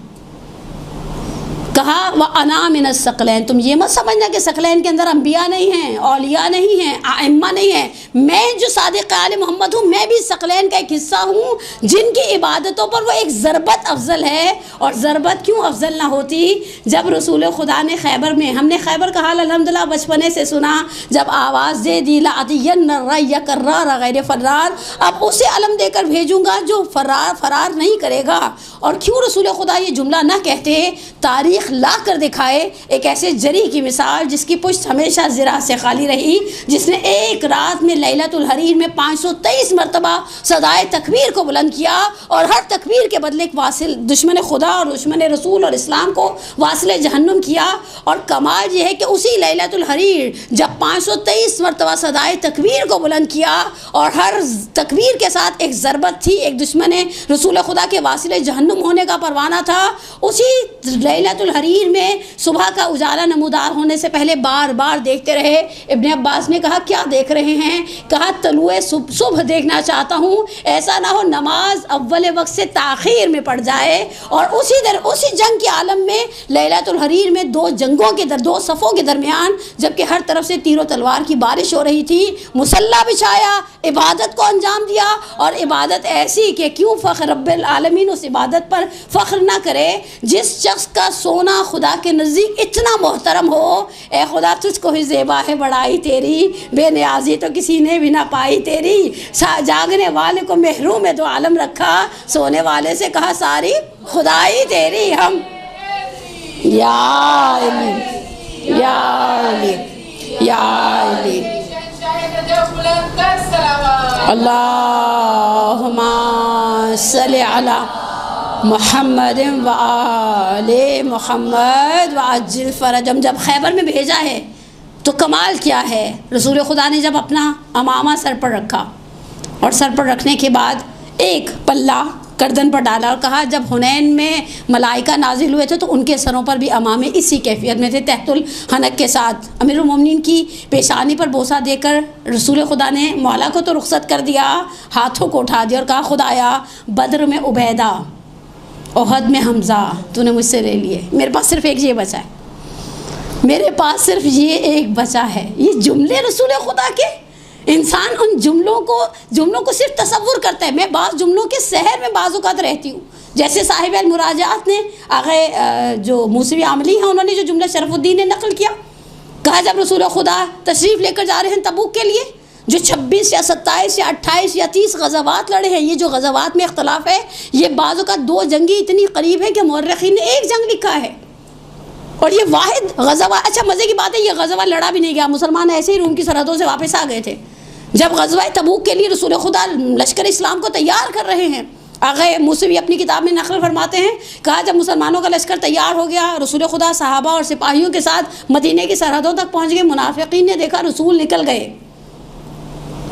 कहा व अना मिन सकलैन, तुम ये मत समझना कि सकलैन के अंदर अम्बिया नहीं हैं, औलिया नहीं हैं, आइम्मा नहीं हैं, मैं जो सादिक़ आले मोहम्मद हूँ मैं भी सकलैन का एक हिस्सा हूँ जिनकी इबादतों पर वो एक ज़रबत अफजल है। और ज़रबत क्यों अफजल ना होती? जब रसूल खुदा ने खैबर में, हमने खैबर का हाल अल्हम्दुलिल्लाह बचपने से सुना, जब आवाज़ दे दी कर्रार गैर फर्रार, अब उसे अलम देकर भेजूँगा जो फरार नहीं करेगा। और क्यों रसूल खुदा ये जुमला ना कहते, तारीख़ ला कर दिखाए एक ऐसे जरी की मिसाल जिसकी पुश्त हमेशा ज़रा से खाली रही, जिसने एक रात में लैलतुल हरीर में 523 मरतबा सदाए तकबीर को बुलंद किया और हर तकबीर के बदले एक वासिल दुश्मन खुदा और दुश्मन रसूल और इस्लाम को वासिल जहन्नुम किया। और कमाल ये है कि उसी लैलतुल हरीर जब 523 मरतबा सदाए तकबीर को बुलंद किया और हर तकबीर के साथ एक ज़रबत थी, एक दुश्मन रसूल खुदा के वासिल जहन्नुम होने का परवाना था, उसी लैलतुल हरीर में सुबह का उजाला नमूदार होने से पहले बार बार देखते रहे। इब्ने अब्बास ने कहा क्या देख रहे हैं? कहा तलुए सुबह देखना चाहता हूँ, ऐसा ना हो नमाज अव्वल वक्त से ताखीर में पड़ जाए। और उसी जंग के आलम में लैलतुल हरीर में दो सफ़ों के दरमियान जबकि हर तरफ से तीरों तलवार की बारिश हो रही थी, मुसल्ला बिछाया, इबादत को अंजाम दिया। और इबादत ऐसी कि क्यों फ़ख्र रब्बिल आलमीन उस इबादत पर फ़ख्र ना करे जिस शख्स का सोना होना खुदा के नज़दीक इतना मोहतरम हो, ए खुदा तुझको ही ज़ेबा है बड़ाई तेरी, बेनियाजी तो किसी ने भी ना पाई तेरी। जागने वाले को महरूम में तो आलम रखा, सोने वाले से कहा सारी खुदाई तेरी। हम या अली या अली या अली अल्लाहुम्मा सल्ली अला मुहम्मद व आले मुहम्मद व अज्जिल फ़रजम। जब खैबर में भेजा है तो कमाल क्या है, रसूल खुदा ने जब अपना अमामा सर पर रखा और सर पर रखने के बाद एक पल्ला गर्दन पर डाला और कहा, जब हुनैन में मलाइका नाजिल हुए थे तो उनके सरों पर भी अमामे इसी कैफियत में थे, तहतुल हनक के साथ। अमीरुल मोमिनीन की पेशानी पर बोसा देकर रसूल खुदा ने मौला को तो रुखसत कर दिया, हाथों को उठा दिया और कहा, खुदाया बद्र में उबैदा, ओहद में हमज़ा तूने मुझसे ले लिए, मेरे पास सिर्फ एक ये बचा है, मेरे पास सिर्फ ये एक बचा है। ये जुमले रसूल खुदा के, इंसान उन जुमलों को सिर्फ तसव्वुर करता है। मैं बाज़ जुमलों के शहर में बाज़ औक़ात रहती हूँ, जैसे साहिब अल मुराजात ने आगे जो मूसवी आमली हैं उन्होंने जो जुमला शरफुद्दीन ने नकल किया, कहा जब रसूल खुदा तशरीफ़ लेकर जा रहे हैं तबूक के लिए, जो 26 या 27 या 28 या 30 गज़वात लड़े हैं, ये जो गज़वात में इख्तलाफ है, ये बाज़ औक़ात दो जंगी इतनी करीब है कि मुर्रिख़ीन ने एक जंग लिखा है और ये वाहिद गज़वा। अच्छा मज़े की बात है, ये गज़वा लड़ा भी नहीं गया, मुसलमान ऐसे ही रूम की सरहदों से वापस आ गए थे। जब गज़वा तबूक के लिए रसूल खुदा लश्कर इस्लाम को तैयार कर रहे हैं, आगे मूसवी अपनी किताब में नक़ल फरमाते हैं, कहा जब मुसलमानों का लश्कर तैयार हो गया, रसूल खुदा सहाबा और सिपाहियों के साथ मदीने की सरहदों तक पहुँच गए। मुनाफिकीन ने देखा रसूल निकल गए,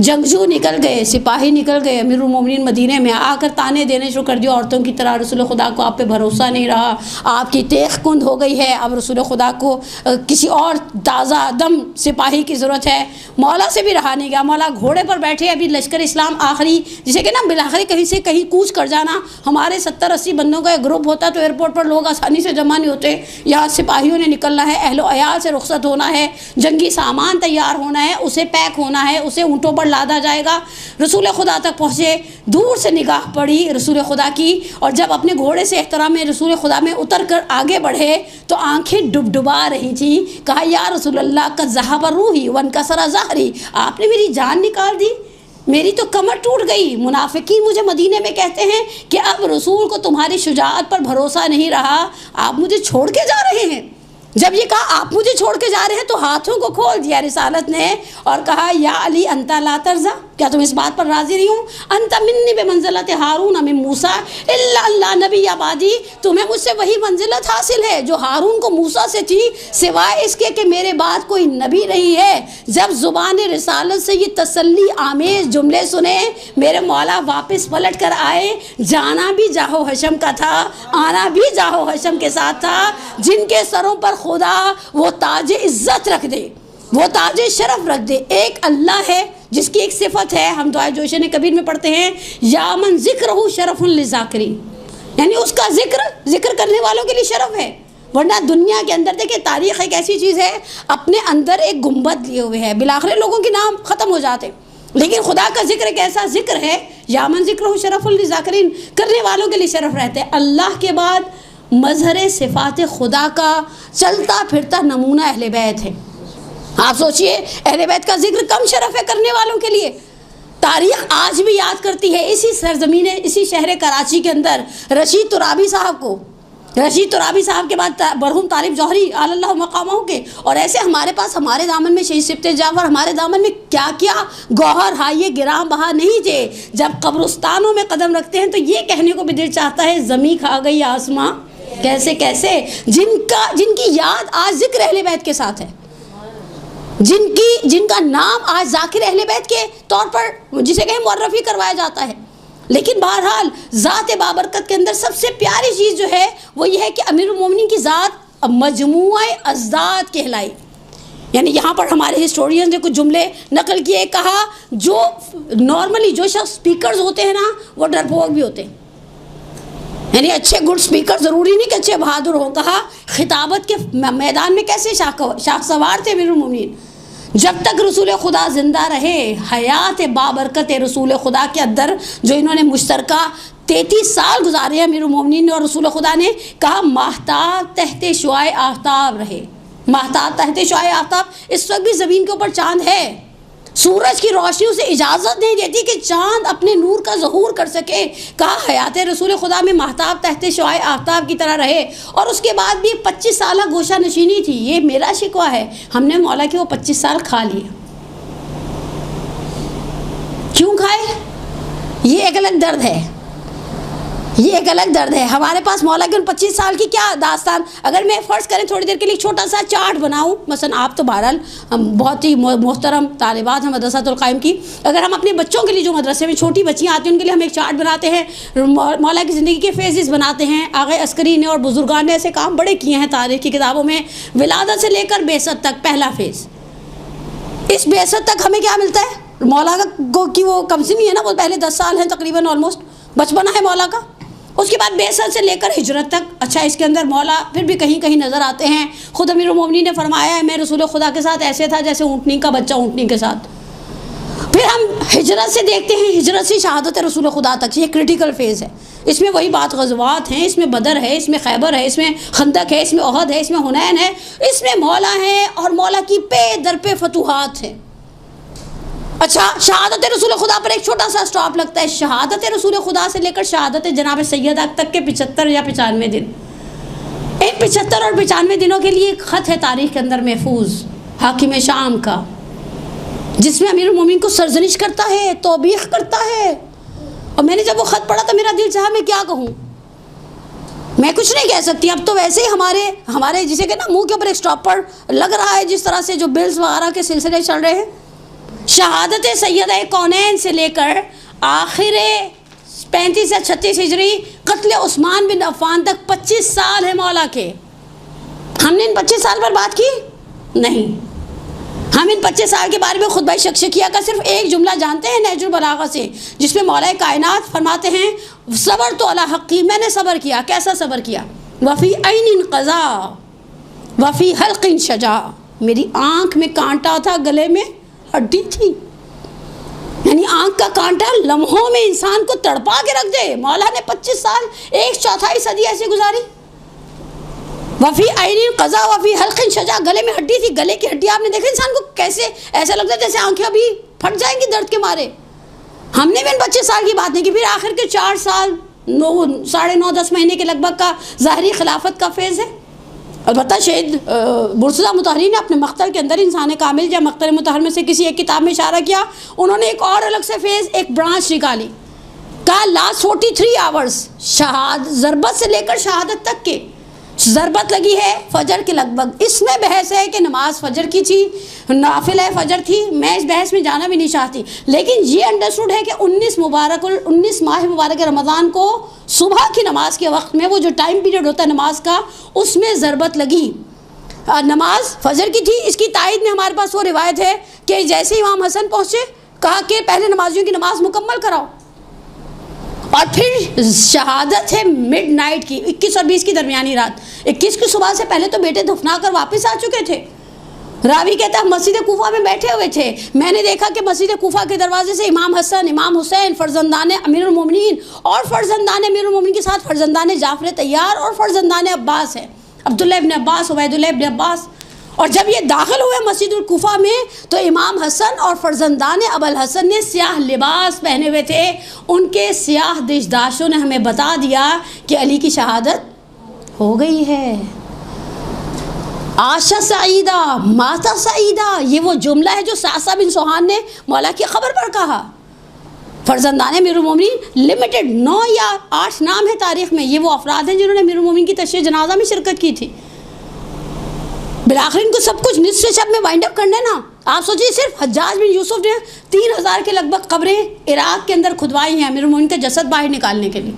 जंगजू निकल गए, सिपाही निकल गए। अमीरुल मोमिनीन मदीने में आकर ताने देने शुरू कर दिया, औरतों की तरह, रसूल खुदा को आप पे भरोसा नहीं रहा, आपकी तेख कुंद हो गई है, अब रसूल खुदा को किसी और ताज़ा दम सिपाही की ज़रूरत है। मौला से भी रहा नहीं गया, मौला घोड़े पर बैठे, अभी लश्कर इस्लाम आखिरी, जिसे कि ना बिलाखिरी कहीं से कहीं कूच कर जाना। हमारे 70-80 बंदों का एक ग्रुप होता तो एयरपोर्ट पर लोग आसानी से जमा नहीं होते, यहाँ सिपाहियों ने निकलना है, अहलो अयाल से रुखसत होना है, जंगी सामान तैयार होना है, उसे पैक होना है, उसे ऊँटों पर लादा जाएगा। रसूल खुदा तक पहुँचे, दूर से निगाह पड़ी रसूल खुदा की, और जब अपने घोड़े से एहतराम में रसूल खुदा में उतर कर आगे बढ़े तो आंखें डुबडुबा रही थी। कहा या रसूल अल्लाह का ज़हाब रूही वन का सरा ज़हरी, आपने मेरी जान निकाल दी, मेरी तो कमर टूट गई। मुनाफिकीन मुझे मदीने में कहते हैं कि अब रसूल को तुम्हारी शुजाअत पर भरोसा नहीं रहा, आप मुझे छोड़ के जा रहे हैं। जब ये कहा आप मुझे छोड़ के जा रहे हैं तो हाथों को खोल दिया रिसालत ने और कहा या अली अंता ला तर्जा, क्या तुम इस बात पर राज़ी नहीं हो, अंता मिन्नी बेमंज़िलत हारून मिन मूसा इल्ला अल्लाह नबी आबादी, तुम्हें मुझसे वही मंजिलत हासिल है जो हारून को मूसा से थी, सिवाय इसके कि मेरे बाद कोई नबी नहीं है। जब ज़ुबान रिसालत से ये तसल्ली आमेज़ जुमले सुने, मेरे मौला वापस पलट कर आए, जाना भी जाहो हशम का था, आना भी जाहो हशम के साथ था, जिनके सरों पर खुदा वो ताज इज़्ज़त रख दे, वो ताज शरफ रख दे। एक अल्लाह है जिसकी एक सिफत है, हम दुआ जोशन कबीर में पढ़ते हैं, या मन ज़िक्र शरफ़ुन लिज़ाकिरीन, यानी उसका जिक्र करने वालों के लिए शरफ है। वरना दुनिया के अंदर देखिए तारीख़ एक ऐसी चीज़ है, अपने अंदर एक गुंबद लिए हुए है, बिलाखिर लोगों के नाम ख़त्म हो जाते, लेकिन खुदा का जिक्र एक ऐसा जिक्र है, या मन ज़िक्र शरफ़ुन लिज़ाकिरीन, करने वालों के लिए शरफ रहते हैं। अल्लाह के बाद मज़हर सिफ़ात खुदा का चलता फिरता नमूना अहले बैत है। आप सोचिए, अहले बैत का जिक्र कम शरफ है करने वालों के लिए। तारीख़ आज भी याद करती है इसी सरजमीन, इसी शहर कराची के अंदर रशीद तुराबी साहब को, रशीद तुराबी साहब के बाद मरहूम तारिब जौहरी अल्लाह मकामों के, और ऐसे हमारे पास हमारे दामन में शहीद सिफ्ते जाफर, हमारे दामन में क्या क्या गौहर हाये गिराम बहा नहीं थे। जब कब्रिस्तानों में कदम रखते हैं तो ये कहने को भी दिल चाहता है ज़मीं खा गई आसमां कैसे कैसे, जिनकी याद आज जिक्र अहले बैत के साथ है, जिनका नाम आज ज़ाकिर अहले बैत के तौर पर जिसे कहीं मुअर्रफ़ी करवाया जाता है। लेकिन बहरहाल ज़ात बाबरकत के अंदर सबसे प्यारी चीज़ जो है वो ये है कि अमीरुल मोमिनीन की ज़ात मजमूआ अज़दाद कहलाई। यानी यहाँ पर हमारे हिस्टोरियन ने कुछ जुमले नकल किए, कहा जो नॉर्मली जो शख्स स्पीकर्स होते हैं ना वो डरपोक भी होते हैं, यानी अच्छे गुड स्पीकर ज़रूरी नहीं कि अच्छे बहादुर हो। कहा खिताबत के मैदान में कैसे शाख सवार थे अमीरुल मोमिनीन, जब तक रसूल खुदा ज़िंदा रहे, हयात बाबरकत रसूल खुदा के अंदर जो इन्होंने मुश्तरका 33 साल गुजारे हैं अमीरुल मोमिनीन ने और रसूल खुदा ने, कहा महताब तहते शुआए आफ्ताब रहे, महताब तहते शुआए आफ्ताब। इस वक्त भी ज़मीन के ऊपर चाँद है, सूरज की रोशनी उसे इजाज़त नहीं देती कि चाँद अपने नूर का ज़हूर कर सके। कहा हयात रसूल खुदा में महताब तहते शुआए आफ्ताब की तरह रहे। और उसके बाद भी 25 साल गोशा नशीनी थी। ये मेरा शिकवा है, हमने मौला के वो 25 साल खा लिए। क्यों खाए? ये एक अलग दर्द है, ये एक अलग दर्द है। हमारे पास मौला के उन 25 साल की क्या दास्तान। अगर मैं फ़र्ज़ करें थोड़ी देर के लिए छोटा सा चार्ट बनाऊं, मसलन आप तो बहरहाल बहुत ही मोहतरम तालिबात हैं मदरसातुल क़ाइम की, अगर हम अपने बच्चों के लिए जो मदरसे में छोटी बच्चियाँ आती हैं उनके लिए हम एक चार्ट बनाते हैं, मौला की ज़िंदगी के फेजेस बनाते हैं। आगे अस्करी ने और बुजुर्गान ने ऐसे काम बड़े किए हैं तारीख़ की किताबों में। विलादत से लेकर बेसत तक पहला फेज़, इस बेसत तक हमें क्या मिलता है? मौला को की वो कमसी नहीं है ना, वो पहले 10 साल हैं तकरीबन, ऑलमोस्ट बचपना है मौला का। उसके बाद बेसत से लेकर हिजरत तक। अच्छा, इसके अंदर मौला फिर भी कहीं कहीं नज़र आते हैं। खुद अमीरुल मोमिनीन ने फरमाया है, मैं रसूल खुदा के साथ ऐसे था जैसे ऊँटनी का बच्चा ऊँटनी के साथ। फिर हम हिजरत से देखते हैं, हिजरत से शहादत रसूल खुदा तक, ये क्रिटिकल फेज़ है। इसमें वही बात ग़ज़वात हैं, इसमें बदर है, इसमें खैबर है, इसमें खंदक है, इसमें ओहद है, इसमें हुनैन है, इसमें मौला है और मौला की पे दर पे फतूहात है। अच्छा, शहादत रसूल खुदा पर एक छोटा सा स्टॉप लगता है। शहादत रसूल खुदा से लेकर शहादत जनाब सैयदा तक के 75 या 95 दिन, इन 75 और 95 दिनों के लिए एक ख़त है तारीख़ के अंदर महफूज हाकिम शाम का, जिसमें अमीरुल मोमिनीन को सरजनिश करता है, तौबीख करता है। और मैंने जब वो ख़त पढ़ा तो मेरा दिल चाहा मैं क्या कहूँ, मैं कुछ नहीं कह सकती। अब तो वैसे ही हमारे जिसे कि ना मुँह के ऊपर एक स्टॉपर लग रहा है, जिस तरह से जो बिल्स वगैरह के सिलसिले चल रहे हैं। शहादत सैयदा कौनैन से लेकर आखिर 35 या 36 हिजरी कत्ल उस्मान बिन अफ़्फ़ान तक 25 साल है मौला के। हमने इन 25 साल पर बात की नहीं। हम इन 25 साल के बारे में खुतबा शख्सिया का सिर्फ एक जुमला जानते हैं नहजुल बलागा से, जिसमें मौला कायनात फरमाते हैं, सबर तो अला हक़ी, मैंने सबर किया। कैसा सबर किया? वफ़ी ऐनिन क़ज़ा वफ़ी हल्क़िन शजा, मेरी आँख में कांटा था, गले में हड्डी थी। यानी आँख का कांटा लम्हों में इंसान को तड़पा के रख दे। मौला ने 25 साल 1/4 सदी ऐसे गुजारी। वफ़ी ऐनिन क़ज़ा वफ़ी हल्क़िन शजा, गले में हड्डी थी। गले की हड्डी आपने देखा इंसान को कैसे ऐसा लगता है जैसे आंखें अभी फट जाएंगी दर्द के मारे। हमने भी इन 25 साल की बात नहीं की। फिर आखिर के 4 साल 9.5-10 महीने के लगभग का ज़ाहिरी खिलाफत का फेज़ है। अलबत्ता शहीद बुरसदा मुतहरी ने अपने मख्तर के अंदर इंसान कामिल या मख्तर मुतहर में से किसी एक किताब में इशारा किया, उन्होंने एक और अलग से फेज़, एक ब्रांच निकाली। कहा लास्ट 43 आवर्स ज़रबत से लेकर शहादत तक के, ज़रबत लगी है फजर के लगभग। इसमें बहस है कि नमाज फजर की थी, नाफिल है फजर थी। मैं इस बहस में जाना भी नहीं चाहती, लेकिन ये अंडरस्टूड है कि 19 माह मुबारक रमज़ान को सुबह की नमाज के वक्त में, वो जो टाइम पीरियड होता है नमाज का, उसमें ज़रबत लगी। नमाज फजर की थी। इसकी तायद में हमारे पास वो रिवायत है कि जैसे इमाम हसन पहुँचे, कहा कि पहले नमाजियों की नमाज मुकम्मल कराओ। और फिर शहादत है मिड नाइट की, 21 और 20 की दरमियानी रात। 21 की सुबह से पहले तो बेटे दफना कर वापस आ चुके थे। रावी कहता है मस्जिद कूफा में बैठे हुए थे, मैंने देखा कि मस्जिद कूफा के दरवाजे से इमाम हसन, इमाम हुसैन, फर्जंदान अमीरुल मोमिनीन और फर्जंदान अमीरुल मोमिनीन के साथ फर्जंदान जाफर तैयार और फर्जंदान अब्बास है, अब्दुल्लाह इब्न अब्बास, उबैदुल्लाह इब्न अब्बास। और जब ये दाखिल हुए मस्जिद कूफा में तो इमाम हसन और फर्जंदान अबल हसन ने स्याह लिबास पहने हुए थे। उनके स्याह दिशदाशों ने हमें बता दिया कि अली की शहादत हो गई है। आशा सईदा माता सईदा, ये वो जुमला है जो सासा बिन सोहान ने मौला की खबर पर कहा। फर्जंदान अमीरुल मोमिनीन लिमिटेड 9 या 8 नाम है तारीख़ में, ये वो अफराद हैं जिन्होंने अमीरुल मोमिनीन की तशरीह जनाजा में शिरकत की थी। बिलाखिर इनको सब कुछ निस्फ़ शब में वाइंड अप करना है ना। आप सोचिए, सिर्फ हज्जाज बिन यूसुफ ने 3000 के लगभग कब्रें इराक़ के अंदर खुदवाई हैं अमीरुल मोमिनीन का जसद बाहर निकालने के लिए।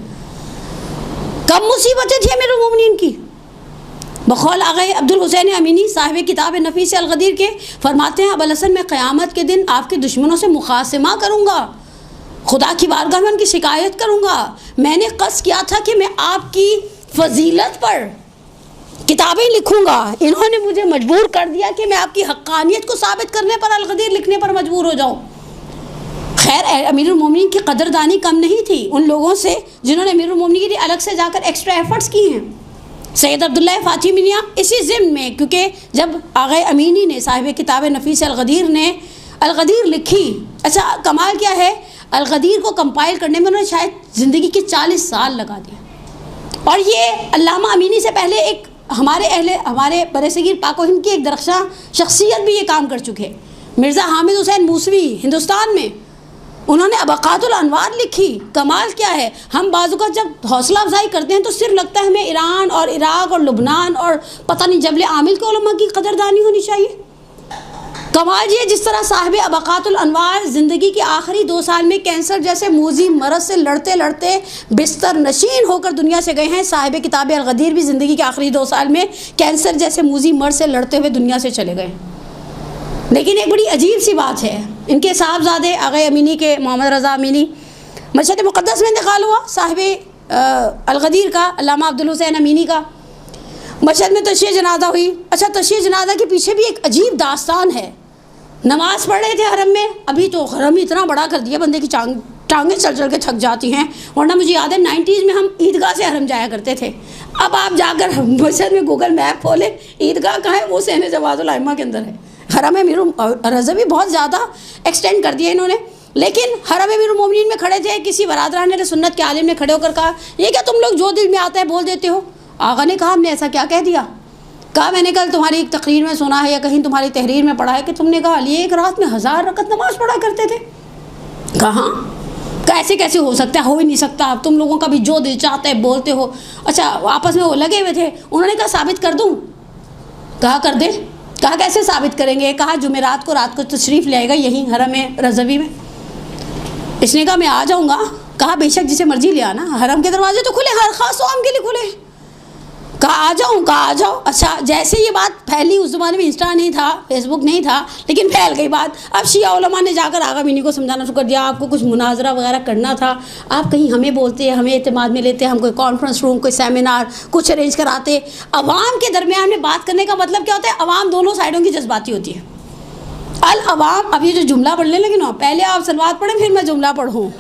कब मुसीबतें थी अमीरुल मोमिनीन की। बखौल आगे अब्दुल हुसैन अमीनी साहिब किताब नफीस अल गदीर के फरमाते हैं, अबुल हसन मैं क़यामत के दिन आपके दुश्मनों से मुखासिमा करूँगा, खुदा की बारगाह में उनकी शिकायत करूँगा। मैंने कस किया था कि मैं आपकी फजीलत पर, किताबें लिखूंगा। इन्होंने मुझे मजबूर कर दिया कि मैं आपकी हक्कानियत को साबित करने पर अल-गदीर लिखने पर मजबूर हो जाऊँ। खैर अमीरुल मोमिनीन की कदरदानी कम नहीं थी उन लोगों से जिन्होंने अमीरुल मोमिनीन के लिए अलग से जाकर एक्स्ट्रा एफर्ट्स किए हैं। सैयद अब्दुल्लाह फातिमी मियां इसी ज़िम्न में, क्योंकि जब आग़ा अमीनी ने साहिब किताब नफीस अल-गदीर ने अल-गदीर लिखी, अच्छा कमाल क्या है, अल-गदीर को कंपाइल करने में उन्होंने शायद ज़िंदगी के 40 साल लगा दिए। और ये अल्लामा अमीनी से पहले एक हमारे बरसगीर पाको हिंद की एक दरख्शां शख्सियत भी ये काम कर चुके हैं। मिर्ज़ा हामिद हुसैन मूसवी हिंदुस्तान में, उन्होंने अबकातुल अनवार लिखी। कमाल क्या है, हम बाज़ू का जब हौसला अफजाई करते हैं तो सिर्फ लगता है हमें ईरान और इराक़ और लुबनान और पता नहीं जबल आमिल के उलमा की कदरदानी होनी चाहिए। कमाल ये जिस तरह साहिब अबकातुल अनवार ज़िंदगी के आखिरी 2 साल में कैंसर जैसे मूजी मरज़ से लड़ते लड़ते बिस्तर नशीन होकर दुनिया से गए हैं, साहिब किताब अल-गदीर भी ज़िंदगी के आखिरी 2 साल में कैंसर जैसे मूजी मर्ज़ से लड़ते हुए दुनिया से चले गए। लेकिन एक बड़ी अजीब सी बात है, इनके साहबजादे आग़ा अमीनी के मोहम्मद रज़ा अमीनी मशहद मुक़द्दस में इंतकाल हुआ। साहिब अल-गदीर का अल्लामा अब्दुल हुसैन अमीनी का मशहद में तशरीह जनाजा हुई। अच्छा, तशरीह जनाजा के पीछे भी एक अजीब दास्तान है। नमाज़ पढ़ रहे थे हरम में, अभी तो हरम इतना बड़ा कर दिया बंदे की टांगें चल चल के थक जाती हैं, वरना मुझे याद है 90s में हम ईदगाह से हरम जाया करते थे। अब आप जाकर मशहद में गूगल मैप खोले, ईदगाह कहाँ है, वो सहन जवाजुल अइम्मा के अंदर है। हरम अमीरुल रज़वी बहुत ज़्यादा एक्सटेंड कर दिया इन्होंने, लेकिन हरम अमीरुल मोमिनीन में खड़े थे। किसी बरादरान सुन्नत के आलिम ने खड़े होकर कहा, ये क्या तुम लोग जो दिल में आता है बोल देते हो। आगा ने कहा, हमने ऐसा क्या कह दिया। कहा, मैंने कल तुम्हारी एक तकरीर में सुना है या कहीं तुम्हारी तहरीर में पढ़ा है कि तुमने कहा अली एक रात में 1000 रकत नमाज़ पढ़ा करते थे। कहाँ, कैसे कैसे हो सकता है, हो ही नहीं सकता। अब तुम लोगों का भी जो दिल चाहता है बोलते हो। अच्छा, आपस में वो लगे हुए थे, उन्होंने कहा साबित कर दूँ। कहा कर दे। कहा कैसे साबित करेंगे। कहा जुमेरात को रात को तशरीफ़ ले आएगा यहीं हरम रज़वी में। इसने कहा मैं आ जाऊँगा। कहा बेशक जिसे मर्जी ले आना, हरम के दरवाजे तो खुले, हर ख़ास आम के लिए खुले। कहा आ जाऊँ। कहा आ जाओ। अच्छा, जैसे ये बात फैली, उस ज़माने में इंस्टा नहीं था, फेसबुक नहीं था, लेकिन फैल गई बात। अब शिया उलमा ने जाकर आगा अमीनी को समझाना शुरू कर दिया, आपको कुछ मुनाजरा वगैरह करना था, आप कहीं हमें बोलते, हमें एतमाद में लेते, हम कोई कॉन्फ्रेंस रूम, कोई सेमिनार कुछ अरेंज कराते। अवाम के दरमियान में बात करने का मतलब क्या होता है, अवाम दोनों साइडों की जज्बाती होती है। अल अवाम, अब ये जो जुमला पढ़ने लगे ना, पहले आप सलवात पढ़ें फिर मैं जुमला पढ़ूँ।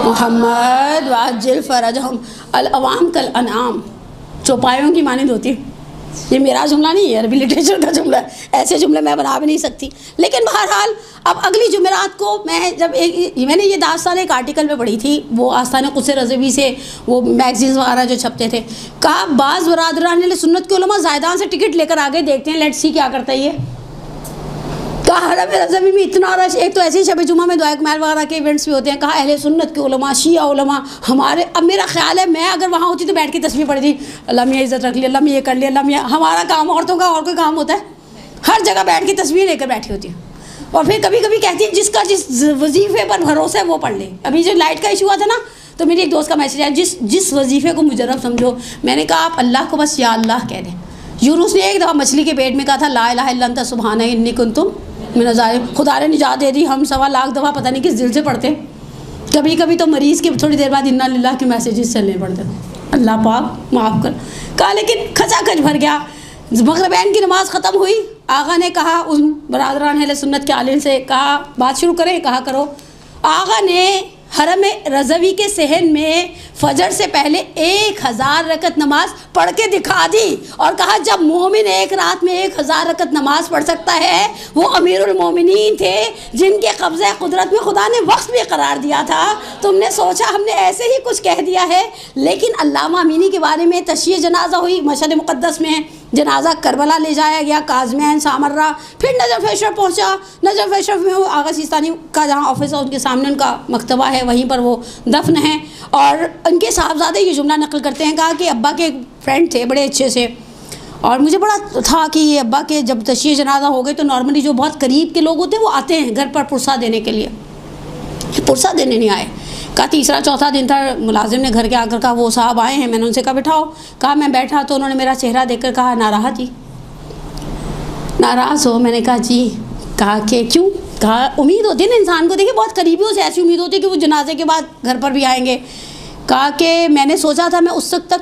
मोहम्मद वाजिल फ़रजहुम अल अवाम कल अनाम, चौपायों की मानिंद होती है। ये मेरा जुमला नहीं है, अरबी लिटरेचर का जुमला है, ऐसे जुमले मैं बना भी नहीं सकती। लेकिन बहरहाल अब अगली जुमेरात को मैं जब मैंने ये दास्तान एक आर्टिकल में पढ़ी थी, वो आस्तान क़ुद्स रज़वी से वो मैगज़ीन्स वगैरह जो छपते थे। कहा बाज़ बरादरान सुन्नत के उलमा ज़ायदान से टिकट लेकर आगे देखते हैं, लेट्स सी क्या करता है ये। कहा हरम रज़वी में इतना रश, एक तो ऐसे ही शब जुमा में दुआ कमाल वगैरह के इवेंट्स भी होते हैं। कहा अहले सुन्नत के उलमा, शिया उलमा हमारे, अब मेरा ख्याल है मैं अगर वहाँ होती तो बैठ के तस्वीर पढ़ती, अल्लाह मियाँ इज़्ज़त रख लिया, अल्लाह मियाँ कर लिया, अल्लाह मियाँ। हमारा काम, औरतों का और कोई काम होता है, हर जगह बैठ के तस्वीर लेकर बैठी होती है। और फिर कभी कभी कहती है जिसका जिस वजीफ़े पर भरोसा है वो पढ़ ले। अभी जो लाइट का इशू हुआ था ना, तो मेरे एक दोस्त का मैसेज आया, जिस वजीफ़े को मुजर्रब समझो। मैंने कहा आप अल्लाह को बस या अल्लाह कह दें। यूनुस ने एक दफ़ा मछली के पेट में कहा था ला इलाहा इल्ला अंता सुब्हानक इन्नी कुन्तु मिनज़ ज़ालिमीन, खुदा ने निजात दे दी। हम 1.25 लाख दफ़ा पता नहीं किस दिल से पढ़ते। कभी कभी तो मरीज़ के थोड़ी देर बाद इन्ना लिल्लाह के मैसेजेस चलने पड़ते थे, अल्लाह पाक माफ़ कर। कहा लेकिन खचाखच भर गया। मग़रिबैन की नमाज़ ख़त्म हुई, आगा ने कहा उन बरादरान अहले सुन्नत के आलिम से, कहा बात शुरू करें। कहा करो। आगा ने हरम रज़वी के सहन में फजर से पहले 1000 रकत नमाज पढ़ के दिखा दी और कहा जब मोमिन एक रात में 1000 रकत नमाज पढ़ सकता है, वो अमीरुल मोमिनीन थे जिनके कब्ज़े कुदरत में खुदा ने वक्त भी करार दिया था। तुमने सोचा हमने ऐसे ही कुछ कह दिया है। लेकिन अल्लामा अमीनी के बारे में तशय्यी जनाजा हुई, मशहद मुक़द्दस में जनाजा करबला ले जाया गया, काज़मैन, सामर्रा, फिर नजफ़ अशरफ पहुँचा। नजफ़ अशरफ में वो आगा सिस्तानी का जहाँ ऑफिस है उनके सामने उनका मकतबा है, वहीं पर वो दफन है। और उनके साहबजादे ये जुमला नकल करते हैं, कहा कि अब्बा के एक फ्रेंड थे बड़े अच्छे से, और मुझे बड़ा था कि ये अब्बा के जब तशय्यी जनाजा हो गए तो नॉर्मली जो बहुत करीब के लोग होते हैं वो आते हैं घर पर पुरसा देने के लिए। पुरसा देने नहीं आए। कहा तीसरा चौथा दिन था, मुलाजिम ने घर के आकर कहा वो साहब आए हैं। मैंने उनसे कहा बैठाओ। कहा मैं बैठा तो उन्होंने मेरा चेहरा देखकर कहा नाराज़ जी, नाराज़ हो। मैंने कहा जी। कहा कि क्यों? कहा उम्मीद होती है ना इंसान को, देखिए बहुत करीबियों से ऐसी उम्मीद होती है कि वो जनाजे के बाद घर पर भी आएंगे। कहा कि मैंने सोचा था मैं उस वक्त तक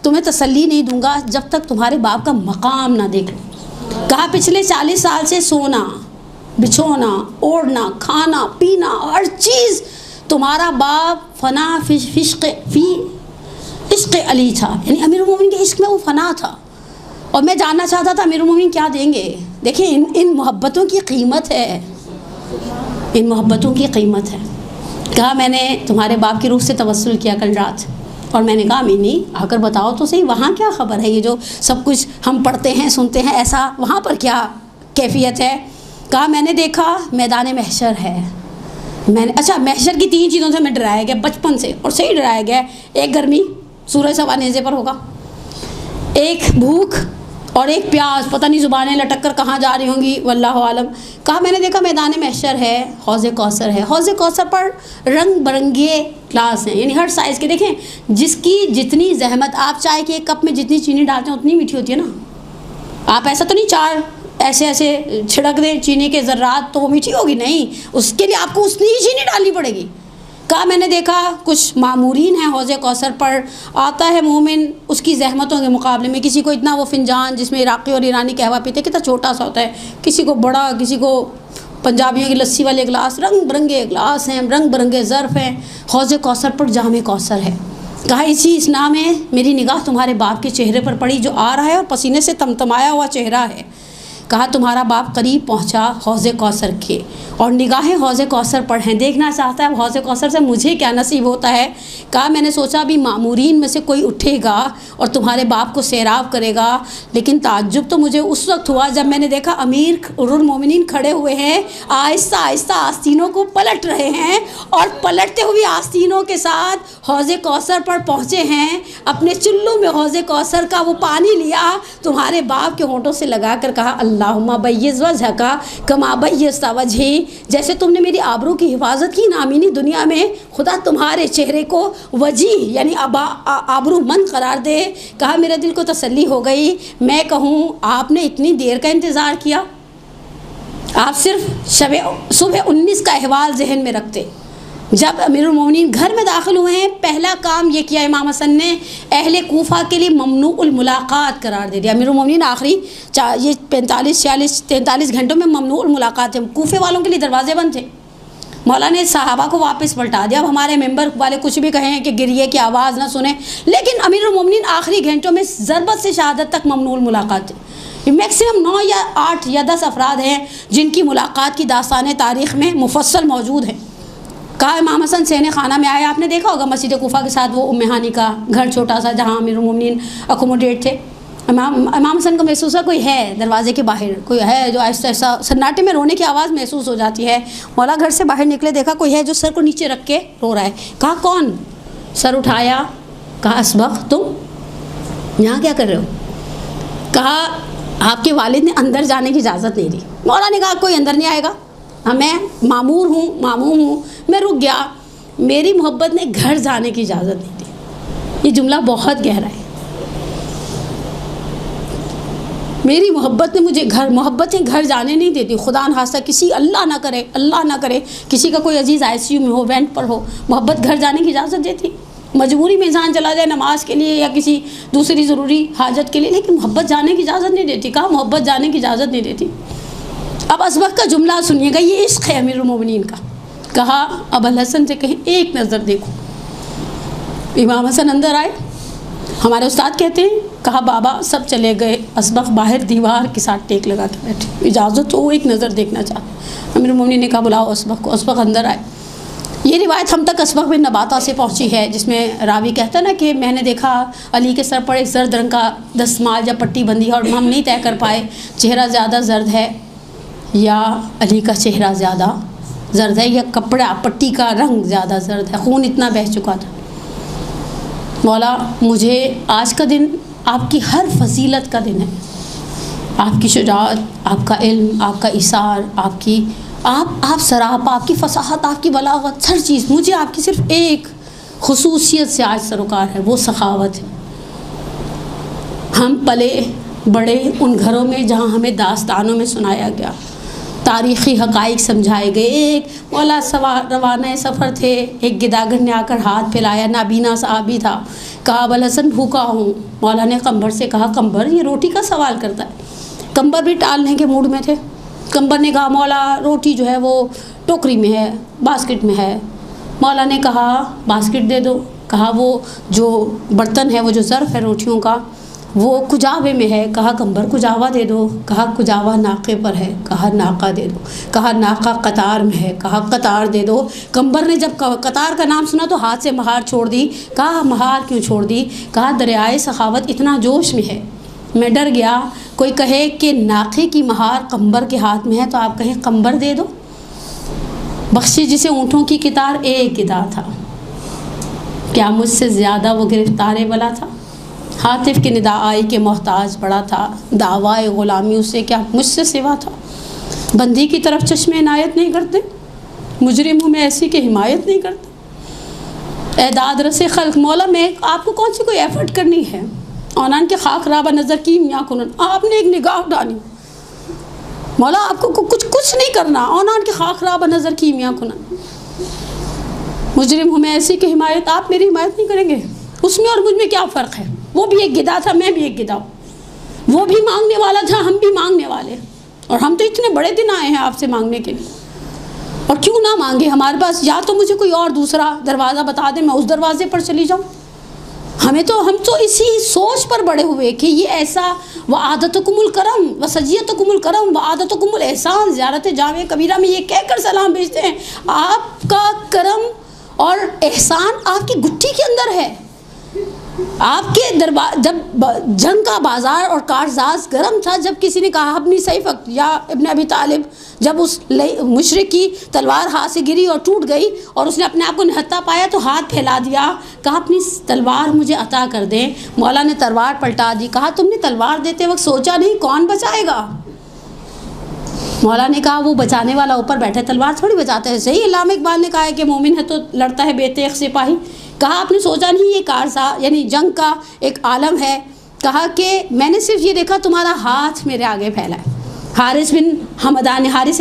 तुम्हें तसल्ली नहीं दूंगा जब तक तुम्हारे बाप का मकाम ना देख लूँ। कहा पिछले 40 साल से सोना, बिछोना, ओढ़ना, खाना, पीना, हर चीज़ तुम्हारा बाप फना फी इश्क़ अली था, यानी अमीरुल मोमिनीन के इश्क़ में वो फना था। और मैं जानना चाहता था अमीरुल मोमिनीन क्या देंगे। देखिए इन मोहब्बतों की कीमत है, इन मोहब्बतों की कीमत है। कहा मैंने तुम्हारे बाप की रूह से तवस्सुल किया कल रात, और मैंने कहा अमीनी आकर बताओ तो सही वहाँ क्या ख़बर है, ये जो सब कुछ हम पढ़ते हैं सुनते हैं ऐसा वहाँ पर क्या कैफियत है। कहा मैंने देखा मैदान महशर है, मैंने अच्छा महशर की 3 चीज़ों से मैं डराया गया बचपन से, और सही डराया गया। एक गर्मी, सूरज सवा नेज़े पर होगा, एक भूख और एक प्यास, पता नहीं ज़ुबानें लटक कर कहाँ जा रही होंगी वल्लाहु आलम। कहा मैंने देखा मैदान महशर है, हौज़े कौसर है, हौज़े कौसर पर रंग बिरंगे ग्लास हैं, यानी हर साइज़ के। देखें जिसकी जितनी जहमत, आप चाय के एक कप में जितनी चीनी डालते हैं उतनी मीठी होती है ना। आप ऐसा तो नहीं 4 ऐसे छिड़क दें चीनी के ज़र्रात तो वो मीठी होगी, नहीं, उसके लिए आपको उतनी ही चीनी डालनी पड़ेगी। कहा मैंने देखा कुछ मामूरीन हैं हौज़े कौसर पर, आता है मोमिन उसकी जहमतों के मुकाबले में, किसी को इतना वो फिंजान जिसमें इराक़ी और ईरानी कहवा पीते कितना छोटा सा होता है, किसी को बड़ा, किसी को पंजाबियों की लस्सी वाले गिलास, रंग बिरंगे गिलास हैं, रंग बिरंगे ज़र्फ़ हैं। हौज़े कौसर पर जामे कौसर है। कहा इसी इस्ना में मेरी निगाह तुम्हारे बाप के चेहरे पर पड़ी जो आ रहा है और पसीने से तमतमाया हुआ चेहरा है। कहा तुम्हारा बाप करीब पहुंचा हौज़े कौसर के, और निगाहें हौज़े कौसर पर हैं, देखना चाहता है हौज़े कौसर से मुझे क्या नसीब होता है। कहा मैंने सोचा अभी मामूरीन में से कोई उठेगा और तुम्हारे बाप को सैराब करेगा, लेकिन ताज्जुब तो मुझे उस वक्त हुआ जब मैंने देखा अमीरुल मोमिनीन खड़े हुए हैं, आहिस्ता आहिस्ता आस्तीनों को पलट रहे हैं, और पलटते हुए आस्तीनों के साथ हौज़े कौसर पर पहुँचे हैं। अपने चुल्लू में हौज़े कौसर का वो पानी लिया, तुम्हारे बाप के होंठों से लगा कर कहा अल्लाहुम्मा बैय्यज़ वजहका कमा बैय्यज़्ता वजही, जैसे तुमने मेरी आबरू की हिफाजत की नामीनी दुनिया में, खुदा तुम्हारे चेहरे को वजी यानी आबरूमंद करार दे। कहा मेरे दिल को तसल्ली हो गई। मैं कहूँ आपने इतनी देर का इंतज़ार किया, आप सिर्फ सुबह 19 का अहवाल जहन में रखते। जब अमीरुल मोमिनीन घर में दाखिल हुए हैं, पहला काम ये किया इमाम हसन ने, अहले कूफा के लिए ममनूउल मुलाकात करार दे दिया। अमीरुल मोमिनीन आखिरी ये 43 घंटों में ममनूउल मुलाकात थे, कूफे वालों के लिए दरवाजे बंद थे। मौला ने सहाबा को वापस पलटा दिया। अब हमारे मेंबर वाले कुछ भी कहें कि गिरिए की आवाज़ ना सुने, लेकिन अमीरुल मोमिनीन आखिरी घंटों में ज़रबत से शहादत तक ममनूउल मुलाकात थे। मैक्सिमम 9 या 8 या 10 अफराद हैं जिनकी मुलाकात की दास्तान तारीख़ में मुफस्सल मौजूद हैं। कहा इमाम हसन सहने खाना में आया, आपने देखा होगा मस्जिद कूफा के साथ वो उम्मे हानी का घर छोटा सा जहाँ अमीरुल मोमिनीन अकोमोडेट थे। इमाम हसन को महसूस है कोई है दरवाजे के बाहर, कोई है जो ऐसा ऐसा सन्नाटे में रोने की आवाज़ महसूस हो जाती है। मौला घर से बाहर निकले, देखा कोई है जो सर को नीचे रख के रो रहा है। कहा कौन? सर उठाया, कहा असबख तुम यहाँ क्या कर रहे हो? कहा आपके वालिद ने अंदर जाने की इजाज़त नहीं दी। मौला ने कहा कोई अंदर नहीं आएगा, मैं मामूर हूँ, मामूम हूँ, मैं रुक गया। मेरी मोहब्बत ने घर जाने की इजाज़त नहीं दी। ये जुमला बहुत गहरा है। मेरी मोहब्बत ने मुझे मोहब्बतें घर जाने नहीं देती। खुदा न खास्ता किसी अल्लाह ना करे किसी का कोई अजीज़ ICU में हो, वेंट पर हो, मोहब्बत घर जाने की इजाज़त देती। मजबूरी में इंसान चला जाए नमाज के लिए या किसी दूसरी ज़रूरी हाजत के लिए, लेकिन मोहब्बत जाने की इजाज़त नहीं देती। कहा मोहब्बत जाने की इजाज़त नहीं देती। अब असबक का जुमला सुनिएगा, ये इश्क़ है अमीरुल मोमिनीन का। कहा अबुल हसन से कहीं एक नज़र देखो। इमाम हसन अंदर आए, हमारे उस्ताद कहते हैं, कहा बाबा सब चले गए, असबक बाहर दीवार के साथ टेक लगा के बैठे, इजाज़त हो एक नज़र देखना चाहते। अमीरुल मोमिनीन ने कहा बुलाओ असबक को। असबक अंदर आए। ये रिवायत हम तक असबक बिन नबाता से पहुँची है, जिसमें रावी कहता है ना कि मैंने देखा अली के सर पर एक जर्द रंग का दस्तमाल या पट्टी बंदी है, और हम नहीं तय कर पाए चेहरा ज़्यादा जर्द है या अली का चेहरा ज़्यादा जर्द है, या कपड़ा पट्टी का रंग ज़्यादा जर्द है, खून इतना बह चुका था। मौला मुझे आज का दिन आपकी हर फजीलत का दिन है, आपकी शुजाअत, आपका इल्म, आपका इसार, आप सरापा, आपकी फसाहत, आपकी बलागत, हर चीज़ मुझे आपकी सिर्फ एक खुसूसियत से आज सरोकार है, वो सखावत है। हम पले बड़े उन घरों में जहाँ हमें दास्तानों में सुनाया गया, तारीख़ी हक़ाइक़ समझाए गए। एक मौला रवाना सफ़र थे, एक गिदागर ने आकर हाथ फैलाया, नाबीना साहबी था, कहा अबुल हसन भूखा हूँ। मौला ने कंबर से कहा कंबर ये रोटी का सवाल करता है। कंबर भी टालने के मूड में थे। कंबर ने कहा मौला रोटी जो है वो टोकरी में है, बास्केट में है। मौला ने कहा बास्केट दे दो। कहा वो जो बर्तन है, वो जो ज़र्फ़ है रोटियों का, वो कुजावे में है। कहा कंबर कुजावा दे दो। कहा कुजावा नाके पर है। कहा नाका दे दो। कहा नाका कतार में है। कहा कतार दे दो। कंबर ने जब कतार का नाम सुना तो हाथ से महार छोड़ दी। कहा महार क्यों छोड़ दी? कहा दरियाए सखावत इतना जोश में है, मैं डर गया कोई कहे कि नाके की महार कंबर के हाथ में है तो आप कहें कंबर दे दो। बख्शी जिसे ऊँटों की कितार एक कितार था, क्या मुझसे ज़्यादा वो गिरफ्तार वाला था? हातिफ की निदा आई के मोहताज पड़ा था, दावाए ग़ुलामी उसे क्या मुझसे सिवा था? बंदी की तरफ चश्मे इनायत नहीं करते, मुजरिम हूँ मैं ऐसी की हिमायत नहीं करते। एदाद रसे खल्क मौला में आपको कौन सी कोई एफ़र्ट करनी है? औनान के खाक राबा नज़र की मियाँ कुनन, आपने एक निगाह डाली। मौला आपको कुछ नहीं करना, औनान के खाक राबा नज़र की मियाँ कुनन। मुजरिम हूँ मैं ऐसी की हिमायत, आप मेरी हिमायत नहीं करेंगे। उसमें और मुझ में क्या फ़र्क है? वो भी एक गिदा था, मैं भी एक गिदा हूँ। वो भी मांगने वाला था, हम भी मांगने वाले। और हम तो इतने बड़े दिन आए हैं आपसे मांगने के लिए, और क्यों ना मांगे? हमारे पास या तो मुझे कोई और दूसरा दरवाज़ा बता दे, मैं उस दरवाजे पर चली जाऊँ। हम तो इसी सोच पर बड़े हुए कि ये ऐसा व आदतकुमुल करम व सजियतकुमुल करम व आदतकुमुल एहसान, ज़ियारत जामे कबीरा में ये कहकर सलाम भेजते हैं, आपका करम और एहसान आपकी गुट्ठी के अंदर है। आपके जब जंग का बाज़ार और कारजाज गर्म था, जब किसी ने कहा अपनी सैफ या इब्न अबी तालिब, जब उस मुशरिक की तलवार हाथ से गिरी और टूट गई और उसने अपने आप को निहत्ता पाया तो हाथ फैला दिया, कहा अपनी तलवार मुझे अता कर दें। मौला ने तलवार पलटा दी। कहा तुमने तलवार देते वक्त सोचा नहीं कौन बचाएगा? मौला ने कहा वो बचाने वाला ऊपर बैठे, तलवार थोड़ी बचाता है। सही इल्लामा इकबाल ने कहा है कि मोमिन है तो लड़ता है बेतेग सिपाही। कहा आपने सोचा नहीं ये कारसा यानी जंग का एक आलम है। कहा कि मैंने सिर्फ ये देखा तुम्हारा हाथ मेरे आगे फैला है। हारिस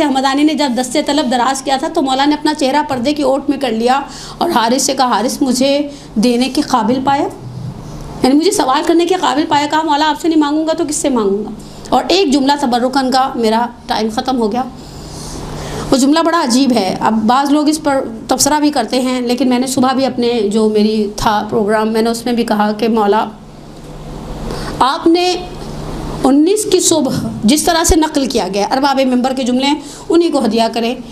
हमदानी ने जब दस्ते तलब दराज किया था तो मौला ने अपना चेहरा पर्दे की ओट में कर लिया और हारिस से कहा हारिस मुझे देने के काबिल पाया, यानी मुझे सवाल करने के काबिल पाया। कहा मौला आपसे नहीं मांगूंगा तो किससे मांगूंगा? और एक जुमला तबर्रुकन का, मेरा टाइम ख़त्म हो गया, वो जुमला बड़ा अजीब है। अब बाज़ लोग इस पर तबसरा भी करते हैं, लेकिन मैंने सुबह भी अपने जो मेरी था प्रोग्राम, मैंने उसमें भी कहा कि मौला आपने 19 की सुबह जिस तरह से नकल किया गया, अरबाब मिंबर के जुमले उन्हीं को हदिया करें।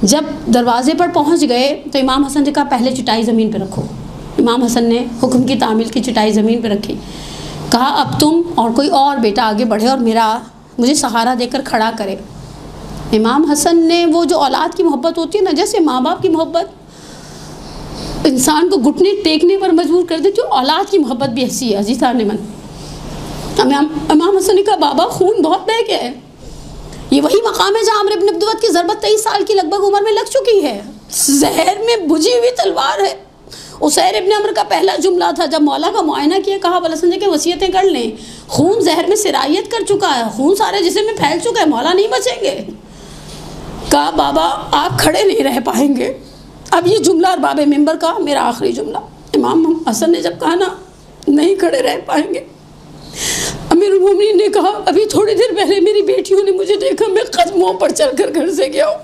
जब दरवाज़े पर पहुंच गए तो इमाम हसन ने कहा पहले चटाई ज़मीन पर रखो। इमाम हसन ने हुक्म की तामील की, चटाई ज़मीन पर रखी। कहा अब तुम और कोई और बेटा आगे बढ़े और मुझे सहारा देकर खड़ा करे। इमाम हसन ने वो जो औलाद की मोहब्बत होती है ना, जैसे माँ बाप की मोहब्बत इंसान को घुटने टेकने पर मजबूर कर देती है, औलाद की मोहब्बत भी ऐसी है अजीज़ान मन। इमाम हसन ने कहा बाबा खून बहुत बह गया है। ये वही मकाम है जहाँ अमर इब्न अब्दुवत की ज़रबत 23 साल की लगभग उम्र में लग चुकी है। जहर में बुझी हुई तलवार है। उसैर इब्न अमर का पहला जुमला था जब मौला का मुआयना किया, कहा अबुल हसन के वसीयतें कर लें, खून जहर में सिरायत कर चुका है, खून सारे जिस्म में फैल चुका है, मौला नहीं बचेंगे। कहा बाबा आप खड़े नहीं रह पाएंगे। अब ये जुमला अरबाब मिंबर का मेरा आखिरी जुमला। इमाम हसन ने जब कहा ना नहीं खड़े रह पाएंगे, अमीरुल मोमिनीन ने कहा अभी थोड़ी देर पहले मेरी बेटियों ने मुझे देखा, मैं कदमों पर चलकर घर से गया हूँ।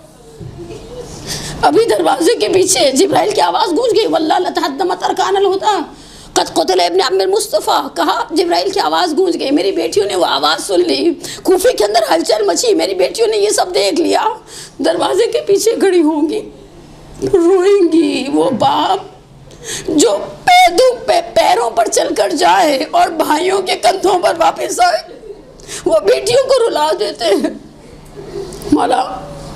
अभी दरवाजे के पीछे जिब्राइल की आवाज़ गूंज गई, वल्लाह लतहद्दमत अरकानुल हुदा क़द क़ुतिल इब्न अम्मिल मुस्तफ़ा। कहा जिब्राइल की आवाज़ गूंज गई, मेरी बेटियों ने वो आवाज़ सुन ली, कूफे के अंदर हलचल मची, मेरी बेटियों ने ये सब देख लिया, दरवाजे के पीछे खड़ी होंगी, रोएंगी। वो बाप जो पैरों पर चलकर जाए और भाइयों के कंधों पर वापस आए, वो बेटियों को रुला देते हैं। मौला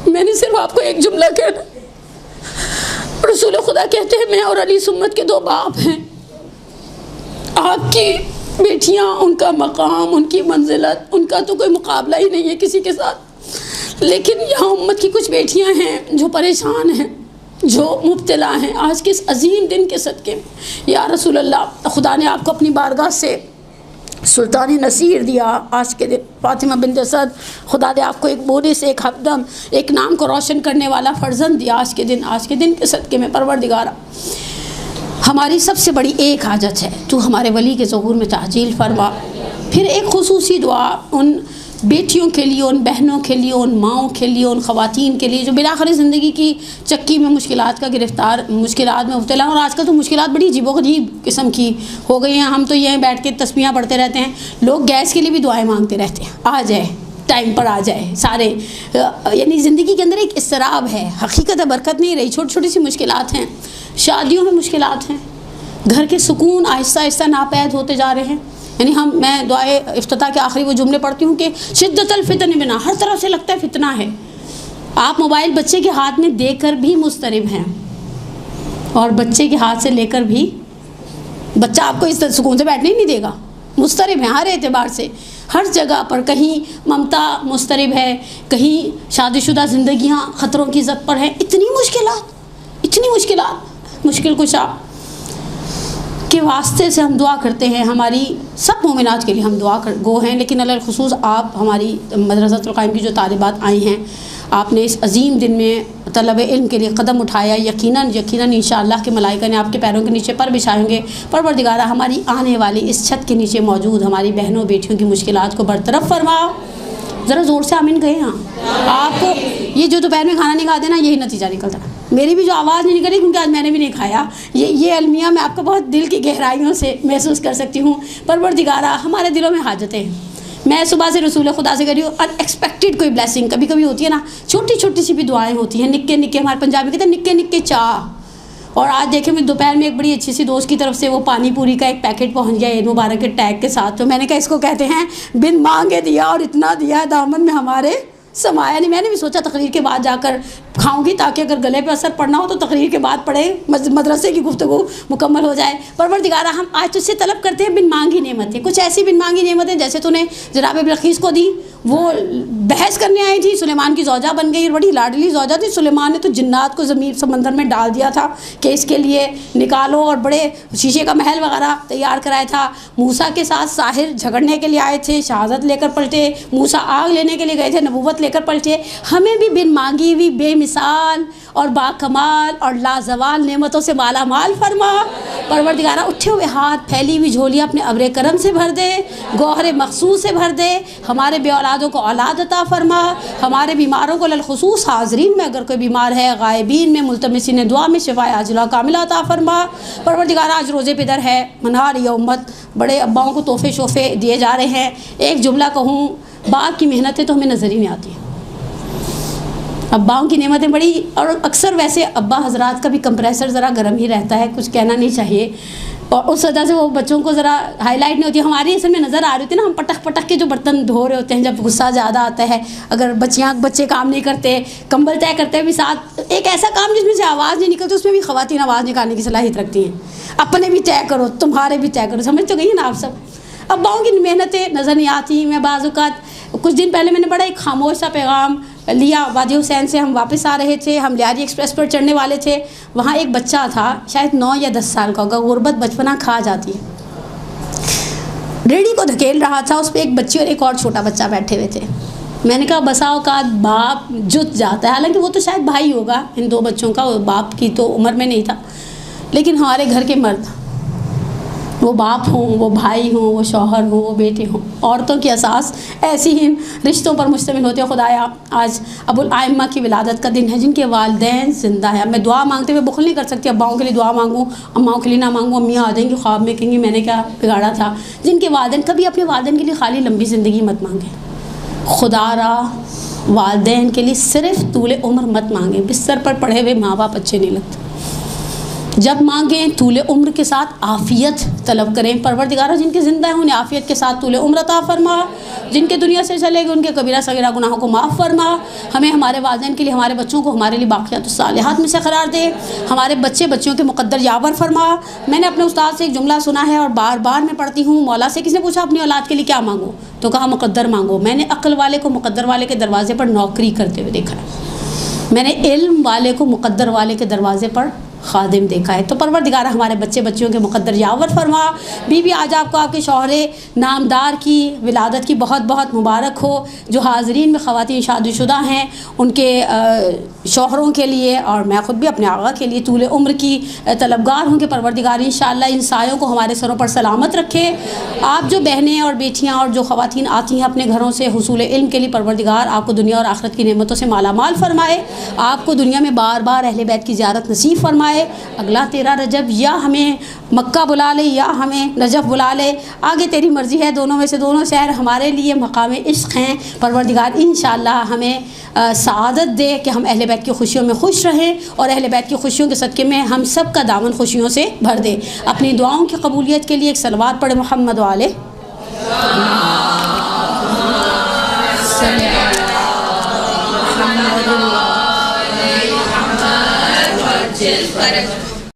मैंने सिर्फ आपको एक जुमला कहना, रसूल खुदा कहते हैं मैं और अली सुन्नत के 2 बाप हैं। आपकी बेटियां, उनका मकाम, उनकी मंजिलत, उनका तो कोई मुकाबला ही नहीं है किसी के साथ। लेकिन यहाँ उम्मत की कुछ बेटियां हैं जो परेशान हैं, जो मुब्तला हैं आज के इस अजीम दिन के सदक़े में। या रसूल अल्लाह, खुदा ने आपको अपनी बारगाह से सुल्तान नसीर दिया आज के दिन, फातिमा बिन्त असद, खुदा दे आपको एक बोने से एक हफ्दम एक नाम को रोशन करने वाला फर्जंद दिया आज के दिन के सदक़े में। परवरदिगारा हमारी सबसे बड़ी एक हाजत है, तू हमारे वली के ज़हूर में ताजील फरमा। फिर एक खुसूसी दुआ उन बेटियों के लिए, उन बहनों के लिए, उन माओं के लिए, उन ख़वातीन के लिए जो बिलाखिर ज़िंदगी की चक्की में मुश्किलात में मुब्तला। और आजकल तो मुश्किलात बड़ी अजीब किस्म की हो गई हैं। हम तो यहीं बैठ के तस्बीहां पढ़ते रहते हैं, लोग गैस के लिए भी दुआएं मांगते रहते हैं, आ जाए टाइम पर आ जाए सारे। यानी ज़िंदगी के अंदर एक इसराब है, हकीकत बरकत नहीं रही, छोटी छोटी सी मुश्किलात हैं, शादियों में मुश्किलात हैं, घर के सुकून आहिस्ता आहिस्ता नापैद होते जा रहे हैं। यानी मैं दुआए इफ्तिताह के आखिरी वो जुमले पढ़ती हूँ कि शिद्दतल फितन बिना, हर तरफ से लगता है फितना है। आप मोबाइल बच्चे के हाथ में देकर भी मुस्तरिब हैं, और बच्चे के हाथ से लेकर भी बच्चा आपको इस सुकून से बैठने ही नहीं देगा, मुस्तरिब है हर एतबार से, हर जगह पर। कहीं ममता मुस्तरिब है, कहीं शादीशुदा ज़िंदगियाँ ख़तरों की ज़द पर हैं। इतनी मुश्किलात मुश्किल कुशा के वास्ते से हम दुआ करते हैं। हमारी सब मोमिनात के लिए हम दुआ गो हैं, लेकिन अलल खुसूस आप हमारी मदरसतुल क़ाइम की जो तालिबात आई हैं, आपने इस अजीम दिन में तलब इल्म के लिए कदम उठाया। यकीनन इंशाअल्लाह के मलाइका ने आपके पैरों के नीचे पर बिछाएंगे। परवरदिगारा हमारी आने वाली इस छत के नीचे मौजूद हमारी बहनों बेटियों की मुश्किलात को बरतरफ फरमाओ। ज़रा ज़ोर से आमीन कहें। हाँ, आप ये जो दोपहर में खाना नहीं खाते ना, यही नतीजा निकलता है। मेरी भी जो आवाज़ नहीं निकली क्योंकि आज मैंने भी नहीं खाया, ये अलमिया मैं आपको बहुत दिल की गहराइयों से महसूस कर सकती हूँ। परवरदिगारा हमारे दिलों में हाजतें हैं। मैं सुबह से रसूल खुदा से कर रही हूँ, अनएक्सपेक्टेड कोई ब्लेसिंग कभी कभी होती है ना, छोटी छोटी सी भी दुआएं होती हैं, निक्के हमारे पंजाबी कहते हैं निक्के चाह। और आज देखें, मैं दोपहर में एक बड़ी अच्छी सी दोस्त की तरफ से वो पानी पूरी का एक पैकेट पहुंच गया ईद मुबारक के टैग के साथ। तो मैंने कहा इसको कहते हैं बिन मांगे दिया, और इतना दिया है दामन में हमारे समाया नहीं। मैंने भी सोचा तकरीर के बाद जाकर खाऊंगी, ताकि अगर गले पे असर पड़ना हो तो तकरीर के बाद पढ़े, मदरसे की गुफ्तगू मुकम्मल हो जाए। परवरदिगारा हम आज तुझसे तलब करते हैं बिन मांगी नेमतें, कुछ ऐसी बिन मांगी नेमतें जैसे तूने जनाब बिलकीस को दी। वो बहस करने आई थी, सुलेमान की ज़ौजा बन गई, बड़ी लाडली ज़ौजा थी। सुलेमान ने तो जिन्नात को ज़मीन समंदर में डाल दिया था कि इसके लिए निकालो, और बड़े शीशे का महल वगैरह तैयार कराया था। मूसा के साथ साहिर झगड़ने के लिए आए थे, शहादत लेकर पलटे। मूसा आग लेने के लिए गए थे, नबूवत लेकर पलटे। हमें भी बिन मांगी हुई बेमिसाल और बाकमाल और लाजवाल नेमतों से माला माल फरमा। परवरदिगारा उठे हुए हाथ, फैली हुई झोलियाँ अपने अब्रे करम से भर दे, गौहर मखसूस से भर दे। हमारे बे औलादों को औलाद अता फरमा। हमारे बीमारों को ललखुसूस हाजरीन में अगर कोई बीमार है, गायबीन में, मुल्तमिसीन दुआ में शिफाए आजिला कामिला अता फरमा। परवरदिगारा आज रोज़े पे दर है, मना रही है उम्मत, बड़े अब्बाओं को तोहफे शोफे दिए जा रहे हैं। एक जुमला कहूँ, बाप की मेहनतें तो हमें नज़र ही नहीं आती, अब्बाओं की नेमतें बड़ी। और अक्सर वैसे अब्बा हजरात का भी कंप्रेसर ज़रा गर्म ही रहता है, कुछ कहना नहीं चाहिए, और उस वजह से वो बच्चों को ज़रा हाईलाइट नहीं होती। हमारी असल में नज़र आ रही होती है ना, हम पटक के जो बर्तन धो रहे होते हैं जब गुस्सा ज़्यादा आता है। अगर बच्चे काम नहीं करते, कंबल तय करते भी साथ, एक ऐसा काम जिसमें से आवाज़ नहीं निकलती, उसमें भी ख़वातीन आवाज़ निकालने की सलाहियत रखती हैं। अपने भी तय करो, तुम्हारे भी तय करो, समझ तो गई ना आप सब। अब्बाओं की मेहनतें नज़र नहीं आती। मैं बाज़-औक़ात कुछ दिन पहले मैंने बड़ा एक खामोश सा पैगाम लिया, वादी हुसैन से हम वापस आ रहे थे, हम लियारी एक्सप्रेस पर चढ़ने वाले थे। वहाँ एक बच्चा था, शायद 9 या 10 साल का होगा, गुर्बत बचपना खा जाती है। रेडी को धकेल रहा था, उस पर एक बच्ची और एक और छोटा बच्चा बैठे हुए थे। मैंने कहा बसा औकात बाप जुट जाता है, हालांकि वो तो शायद भाई होगा इन दो बच्चों का, बाप की तो उम्र में नहीं था, लेकिन हमारे घर के मर्द, वो बाप हों, वो भाई हों, वो शौहर हों, वो बेटे हों, औरतों की असास ऐसी ही रिश्तों पर मुश्तमिल होते हैं। खुदाया आज अबुल आइम्मा की विलादत का दिन है, जिनके वालिदैन ज़िंदा है। मैं दुआ मांगते हुए बुखल नहीं कर सकती, अब्बाओं के लिए दुआ मांगूँ, अम्माओं के लिए ना मांगूँ, अम्मियाँ आ जाएंगी ख्वाब में, कहेंगी मैंने क्या बिगाड़ा था। जिनके वालिदैन, कभी अपने वालिदैन के लिए खाली लंबी ज़िंदगी मत मांगें, खुदारा वालिदैन के लिए सिर्फ तूले उम्र मत मांगें। बिस्तर पर पड़े हुए माँ बाप अच्छे नहीं लगते, जब मांगें तूले उम्र के साथ आफ़ियत तलब करें। परवरदिगारा जिनके ज़िंदा हैं उन्हें आफ़ियत के साथ तूले उम्र अता फरमा, जिनके दुनिया से चले गए उनके कबीरा सगीरा गुनाहों को माफ़ फरमा। हमें हमारे वालिदैन के लिए, हमारे बच्चों को हमारे लिए बाक़ियात सालिहात में से करार दे। हमारे बच्चों के मुक़द्दर यावर फरमा। मैंने अपने उस्ताद से एक जुमला सुना है और बार बार मैं पढ़ती हूँ। मौला से किसी ने पूछा अपनी औलाद के लिए क्या मांगो, तो कहा मुक़द्दर मांगो। मैंने अक्ल वाले को मुक़द्दर वाले के दरवाज़े पर नौकरी करते हुए देखा है, मैंने इल्म वाले को मुक़द्दर वाले के दरवाज़े पर खादिम देखा है। तो परवरदिगार हमारे बच्चे बच्चियों के मुक़द्दर यावर फरमा। बीबी आज आपको आपके शौहरे नामदार की विलादत की बहुत बहुत मुबारक हो। जो हाज़रीन में ख़वातीन शादीशुदा हैं उनके शौहरों के लिए और मैं ख़ुद भी अपने आगा के लिए तूल उम्र की तलबगार हूँ कि परवरदिगार इंशाअल्लाह इन सायों को हमारे सरों पर सलामत रखे। आप जो बहनें और बेटियाँ और जो ख़वातीन आती हैं अपने घरों से हुसूल इल्म के लिए, परवरदिगार आपको दुनिया और आखिरत की नेमतों से माला माल फरमाए। आपको दुनिया में बार बार अहले बैत की ज़ियारत नसीब फरमाए। अगला 13 रजब या हमें मक्का बुला ले या हमें नजफ़ बुला ले, आगे तेरी मर्ज़ी है। दोनों में से दोनों शहर हमारे लिए मकाम इश्क़ हैं। परवरदिगार इंशाअल्लाह हमें सआदत दे कि हम अहले बैत की खुशियों में खुश रहें और अहले बैत की खुशियों के सदक़े में हम सब का दामन खुशियों से भर दे। अपनी दुआओं की कबूलियत के लिए एक सलवात पढ़े मोहम्मद वाले। Just